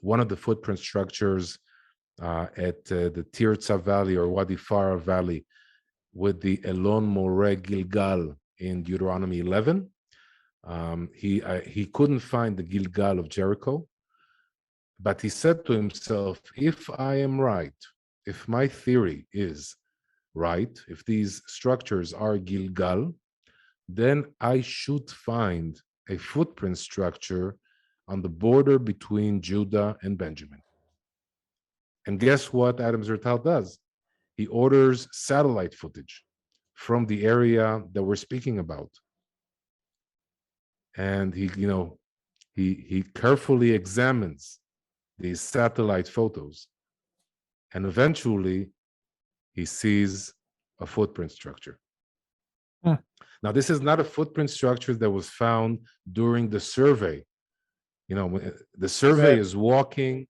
one of the footprint structures at the Tirza Valley or Wadi Farah Valley with the Elon Moreh Gilgal in Deuteronomy 11. He couldn't find the Gilgal of Jericho, but he said to himself, if I am right, if my theory is right, if these structures are Gilgal, then I should find a footprint structure on the border between Judah and Benjamin. And guess what Adam Zertal does? He orders satellite footage from the area that we're speaking about. And he carefully examines these satellite photos. And eventually he sees a footprint structure. Hmm. Now, this is not a footprint structure that was found during the survey. The survey is walking,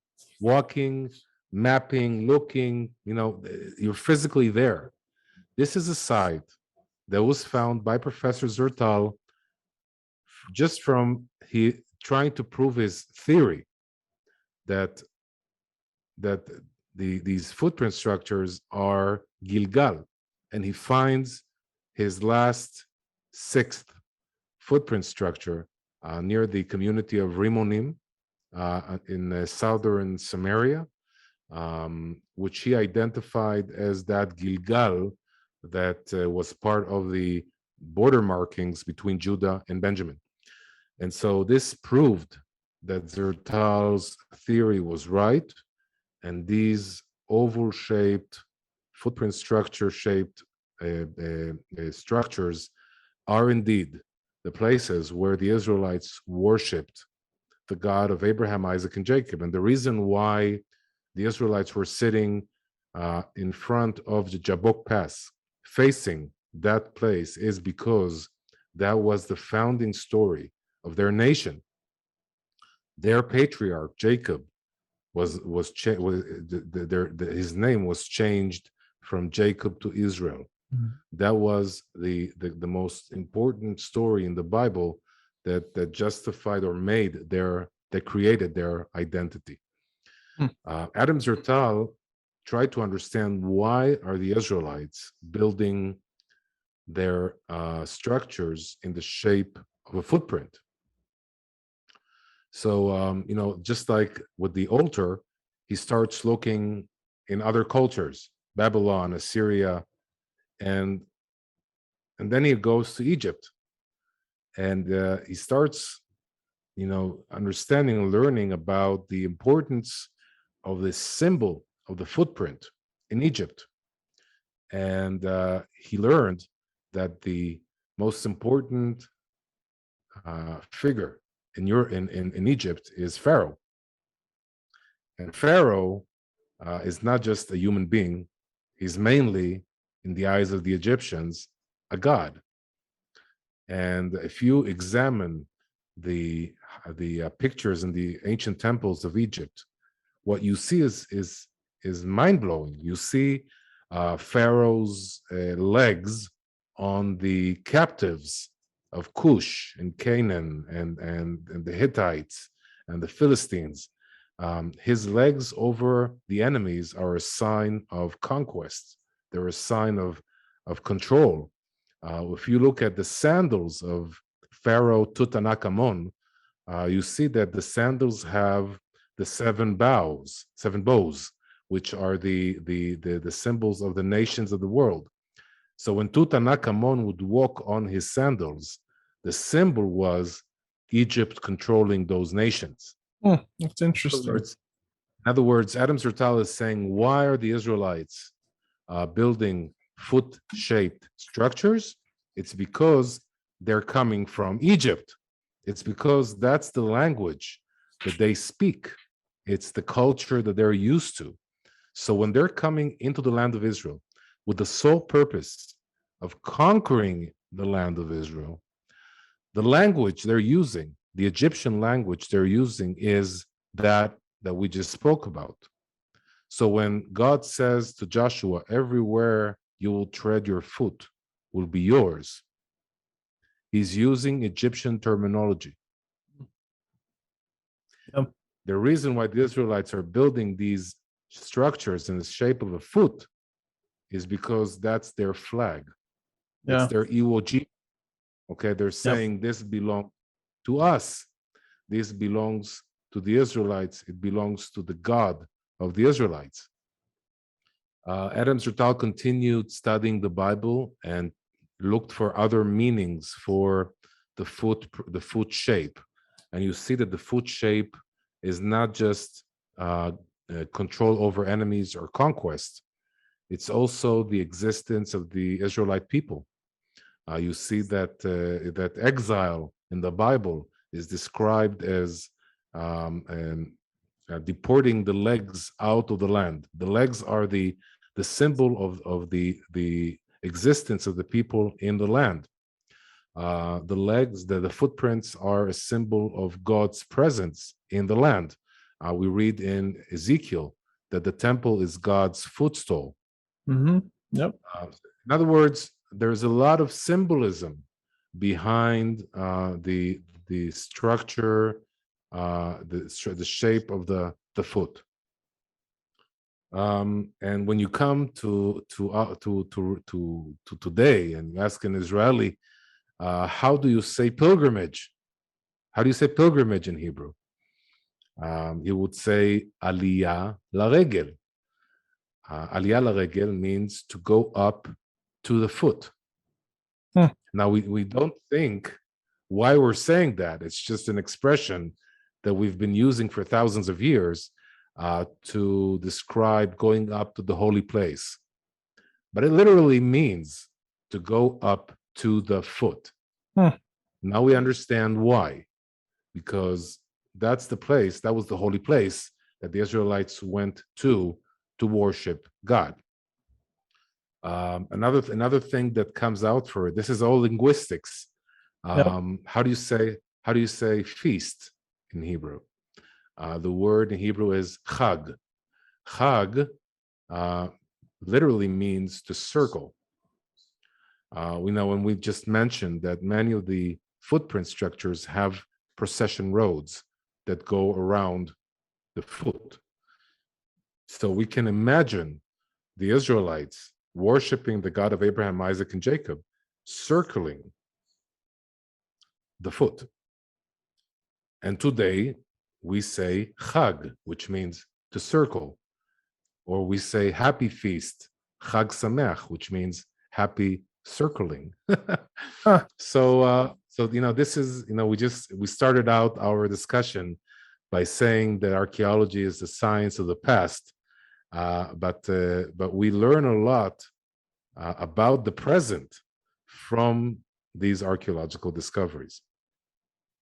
mapping, looking, you're physically there. This is a site that was found by Professor Zertal just from he trying to prove his theory that these footprint structures are Gilgal, and he finds his last sixth footprint structure near the community of Rimonim in southern Samaria, which he identified as that Gilgal that was part of the border markings between Judah and Benjamin. And so this proved that Zertal's theory was right, and these oval-shaped, footprint structure-shaped structures are indeed the places where the Israelites worshipped the God of Abraham, Isaac, and Jacob. And the reason why the Israelites were sitting in front of the Jabbok Pass, facing that place, is because that was the founding story of their nation. Their patriarch, Jacob, his name was changed from Jacob to Israel. Mm-hmm. That was the most important story in the Bible that justified or that created their identity. Adam Zertal tried to understand, why are the Israelites building their structures in the shape of a footprint? So, just like with the altar, he starts looking in other cultures, Babylon, Assyria, and then he goes to Egypt, and he starts, understanding and learning about the importance of this symbol of the footprint in Egypt. And he learned that the most important figure in Egypt is Pharaoh. And Pharaoh is not just a human being. He's mainly, in the eyes of the Egyptians, a god. And if you examine the pictures in the ancient temples of Egypt, what you see is is mind-blowing. You see Pharaoh's legs on the captives of Cush and Canaan and the Hittites and the Philistines. His legs over the enemies are a sign of conquest. They're a sign of control. If you look at the sandals of Pharaoh Tutankhamun, you see that the sandals have the seven bows, which are the symbols of the nations of the world. So when Tutankhamun would walk on his sandals, the symbol was Egypt controlling those nations. That's interesting. In other words, Adam Zertal is saying, why are the Israelites building foot-shaped structures? It's because they're coming from Egypt. It's because that's the language that they speak. It's the culture that they're used to. So when they're coming into the land of Israel with the sole purpose of conquering the land of Israel, the language they're using, the Egyptian language they're using, is that we just spoke about. So when God says to Joshua, everywhere you will tread your foot will be yours, he's using Egyptian terminology. Yep. The reason why the Israelites are building these structures in the shape of a foot is because that's their flag. It's their Iwo Jima. Okay, they're saying this belongs to us. This belongs to the Israelites. It belongs to the God of the Israelites. Adam Zertal continued studying the Bible and looked for other meanings for the foot shape. And you see that the foot shape is not just control over enemies or conquest. It's also the existence of the Israelite people. You see that that exile in the Bible is described as deporting the legs out of the land. The legs are the symbol of the existence of the people in the land. The legs, the footprints are a symbol of God's presence in the land. We read in Ezekiel that the temple is God's footstool. Mm-hmm. Yep. In other words, there's a lot of symbolism behind the structure, the shape of the foot. And when you come to today and you ask an Israeli, how do you say pilgrimage? How do you say pilgrimage in Hebrew? You would say aliyah laregel. Aliyah laregel means to go up to the foot. Now we don't think why we're saying that. It's just an expression that we've been using for thousands of years to describe going up to the holy place. But it literally means to go up to the foot. Now we understand why. Because that's the place, that was the holy place that the Israelites went to worship God. Another thing that comes out for it, this is all linguistics. How do you say feast in Hebrew? The word in Hebrew is chag. Chag literally means to circle. We know, when we just mentioned that many of the footprint structures have procession roads that go around the foot. So we can imagine the Israelites worshiping the God of Abraham, Isaac, and Jacob, circling the foot. And today we say Chag, which means to circle, or we say happy feast, Chag Sameach, which means happy circling. So this is, we started out our discussion by saying that archaeology is the science of the past, but we learn a lot about the present from these archaeological discoveries.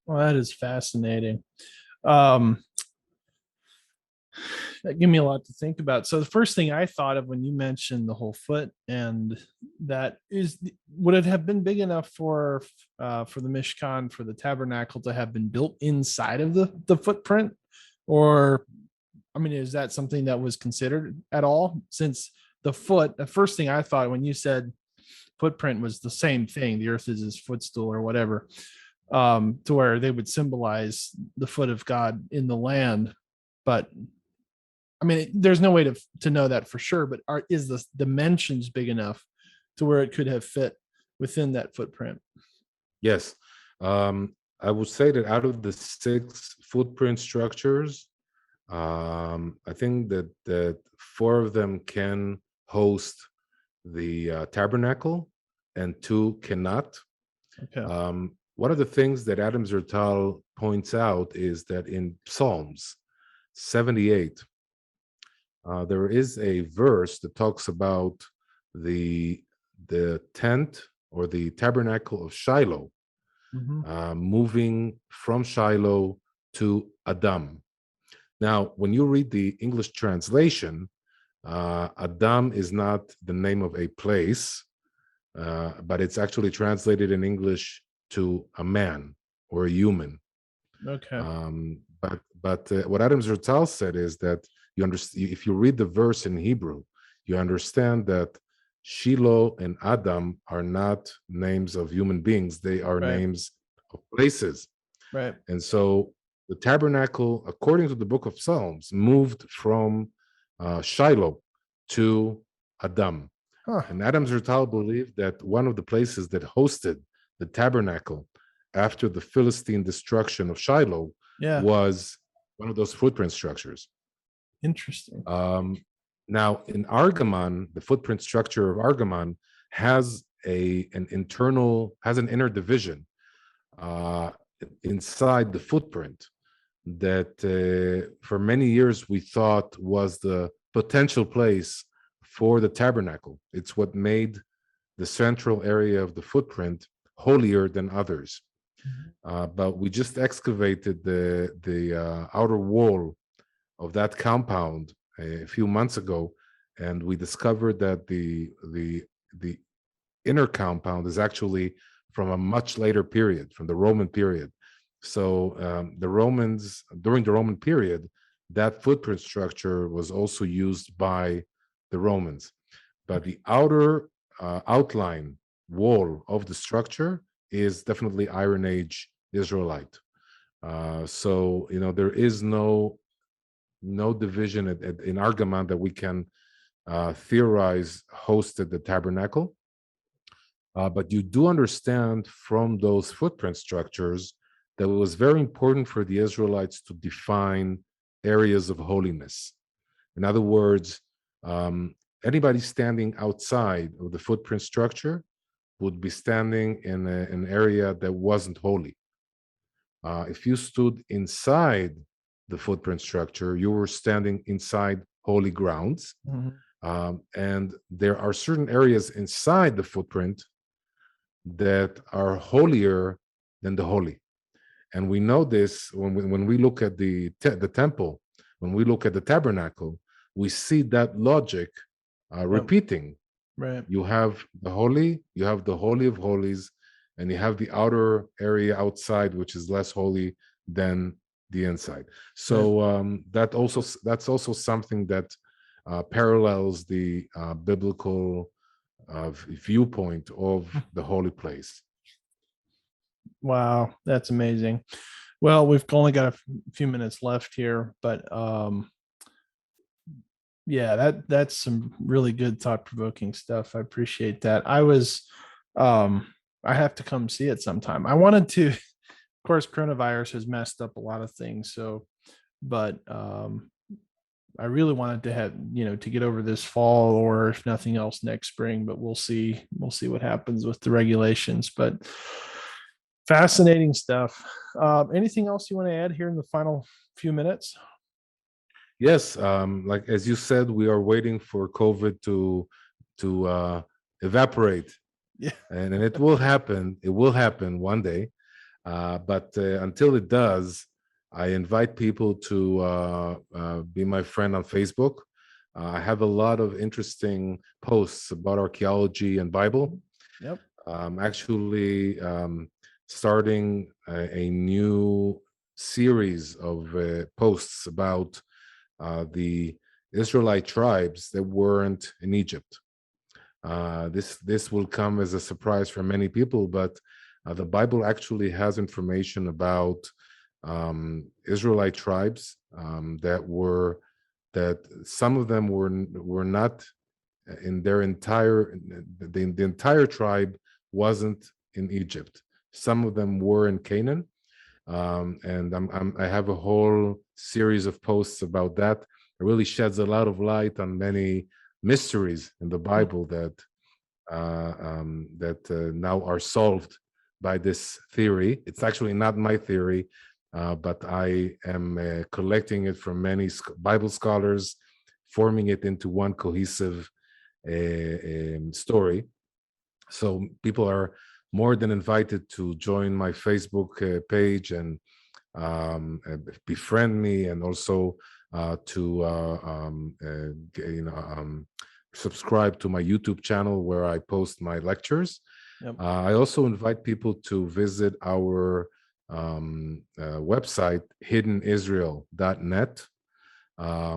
Well, that is fascinating. That gave me a lot to think about. So the first thing I thought of when you mentioned the whole foot, and that is, would it have been big enough for the Mishkan, for the tabernacle, to have been built inside of the footprint, or I mean, is that something that was considered at all? Since the first thing I thought when you said footprint was the same thing, the earth is his footstool or whatever, to where they would symbolize the foot of God in the land. But I mean, there's no way to know that for sure, but is the dimensions big enough to where it could have fit within that footprint? Yes. I would say that out of the six footprint structures, I think that four of them can host the tabernacle, and two cannot. Okay. One of the things that Adam Zertal points out is that in Psalms 78, there is a verse that talks about the tent or the tabernacle of Shiloh, Mhm. moving from Shiloh to Adam. Now, when you read the English translation, Adam is not the name of a place, but it's actually translated in English to a man or a human. Okay. But what Adam Zertal said is that you understand, if you read the verse in Hebrew, you understand that Shiloh and Adam are not names of human beings; they are Right. names of places. Right. And so the tabernacle, according to the book of Psalms, moved from Shiloh to Adam. Huh. And Adam Zertal believed that one of the places that hosted the tabernacle after the Philistine destruction of Shiloh Yeah. was one of those footprint structures. Interesting. Now, in Argamon, the footprint structure of Argamon has an inner division inside the footprint that for many years we thought was the potential place for the tabernacle. It's what made the central area of the footprint holier than others. But we just excavated the outer wall of that compound a few months ago, and we discovered that the inner compound is actually from a much later period, from the Roman period. So the Romans, during the Roman period, that footprint structure was also used by the Romans. But the outer outline wall of the structure is definitely Iron Age Israelite. So there is no division in Argamon that we can theorize hosted the tabernacle. But you do understand from those footprint structures that it was very important for the Israelites to define areas of holiness. In other words, anybody standing outside of the footprint structure would be standing in an area that wasn't holy. If you stood inside the footprint structure, you were standing inside holy grounds. Mhm. And there are certain areas inside the footprint that are holier than the holy. And we know this when we look at the temple, when we look at the tabernacle, we see that logic Yep. repeating. Right. You have the holy, you have the holy of holies, and you have the outer area outside, which is less holy than the inside. So that's also something that parallels the biblical viewpoint of the holy place. Wow, that's amazing. Well, we've only got a few minutes left here, but yeah, that's some really good thought-provoking stuff. I appreciate that. I have to come see it sometime. I wanted to, of course, coronavirus has messed up a lot of things, so but I really wanted to have, to get over this fall, or if nothing else next spring, but we'll see. We'll see what happens with the regulations, but fascinating stuff. Anything else you want to add here in the final few minutes? Yes, like as you said, we are waiting for COVID to evaporate, Yeah. and it will happen. It will happen one day, but until it does, I invite people to be my friend on Facebook. I have a lot of interesting posts about archaeology and Bible. Yep. Actually, starting a new series of posts about the Israelite tribes that weren't in Egypt. This will come as a surprise for many people, but the Bible actually has information about Israelite tribes that some of them were not in their the entire tribe wasn't in Egypt. Some of them were in Canaan, and I have a whole series of posts about that. It really sheds a lot of light on many mysteries in the Bible that now are solved by this theory. It's actually not my theory, but I am collecting it from many Bible scholars, forming it into one cohesive story. So people are more than invited to join my Facebook page and befriend me, and also subscribe to my YouTube channel where I post my lectures. Yep. I also invite people to visit our website, hiddenisrael.net,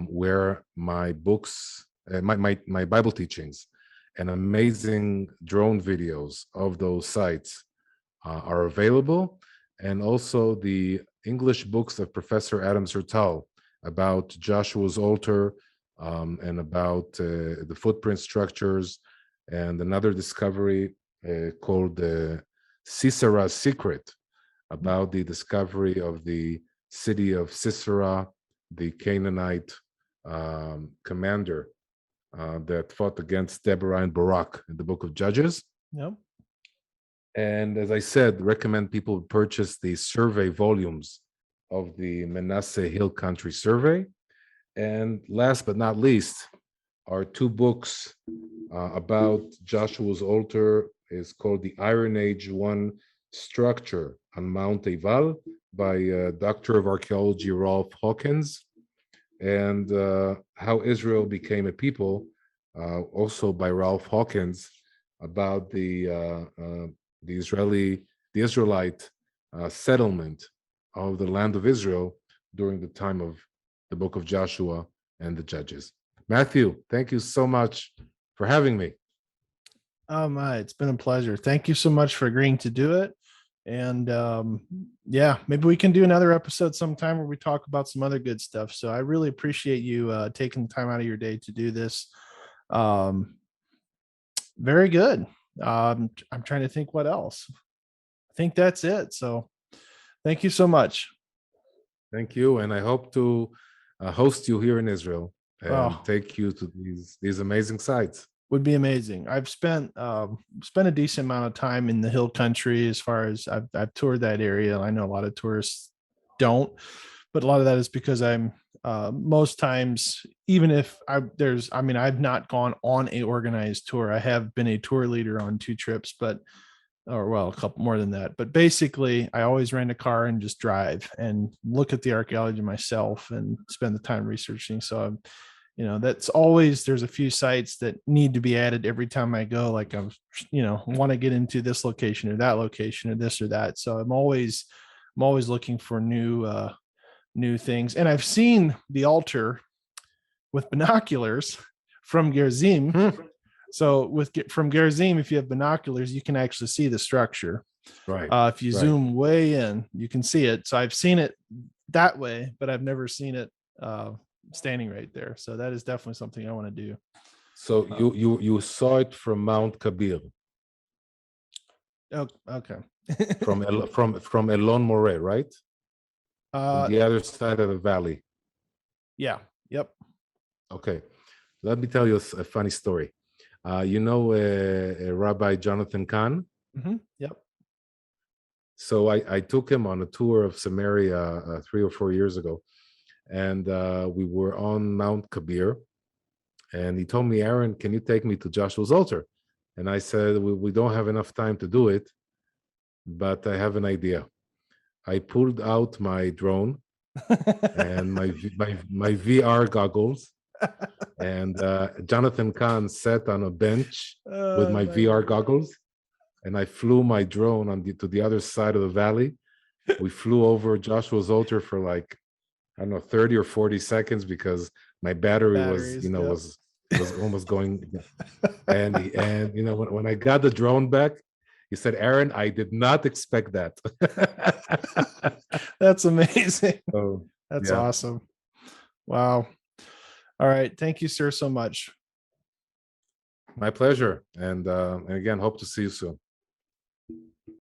where my books, my Bible teachings and amazing drone videos of those sites are available, and also the English books of Professor Adam Sertal about Joshua's altar, and about the footprint structures, and another discovery called Sisera's Secret, about the discovery of the city of Sisera, the Canaanite commander that fought against Deborah and Barak in the book of Judges. Yep. And as I said, recommend people purchase the survey volumes of the Manasseh Hill Country Survey. And last but not least, are two books about Joshua's altar. Is called the Iron Age One Structure on Mount Ebal by Doctor of Archaeology Ralph Hawkins, and How Israel Became a People, also by Ralph Hawkins, about the Israelite settlement of the land of Israel during the time of the book of Joshua and the Judges. Matthew, thank you so much for having me. Oh my, it's been a pleasure. Thank you so much for agreeing to do it. And yeah, maybe we can do another episode sometime where we talk about some other good stuff. So I really appreciate you taking the time out of your day to do this. Very good. I'm trying to think what else. I think that's it. So thank you so much. Thank you. And I hope to host you here in Israel and take you to these amazing sites. Would be amazing. I've spent a decent amount of time in the hill country. As far as I've toured that area. I know a lot of tourists don't, but a lot of that is because I'm most times, even if I've not gone on a organized tour. I have been a tour leader on 2 trips, a couple more than that. But basically, I always rent a car and just drive and look at the archaeology myself and spend the time researching. So that's always, there's a few sites that need to be added every time I go. Like want to get into this location or that location or this or that. So I'm always looking for new things. And I've seen the altar with binoculars from Gerizim. So from Gerizim, if you have binoculars, you can actually see the structure. Right. If you zoom way in, you can see it. So I've seen it that way, but I've never seen it standing right there. So that is definitely something I want to do. So you saw it from Mount Kabir. Oh, okay. from Elon Moreh, right? On the other side of the valley. Yeah. Yep. Okay. Let me tell you a funny story. Rabbi Jonathan Kahn? Mm-hmm. Yep. So I took him on a tour of Samaria 3 or 4 years ago. And we were on Mount Kabir. And he told me, Aaron, can you take me to Joshua's altar? And I said, we don't have enough time to do it, but I have an idea. I pulled out my drone and my VR goggles, and Jonathan Kahn sat on a bench with my VR goggles, and I flew my drone to the other side of the valley. We flew over Joshua's altar for like I don't know, 30 or 40 seconds because my battery was, Batteries. Yep. was almost going. And when I got the drone back, he said, Aaron, I did not expect that. That's amazing. So That's yeah, awesome. Wow. All right. Thank you, sir, so much. my pleasure. And again, hope to see you soon.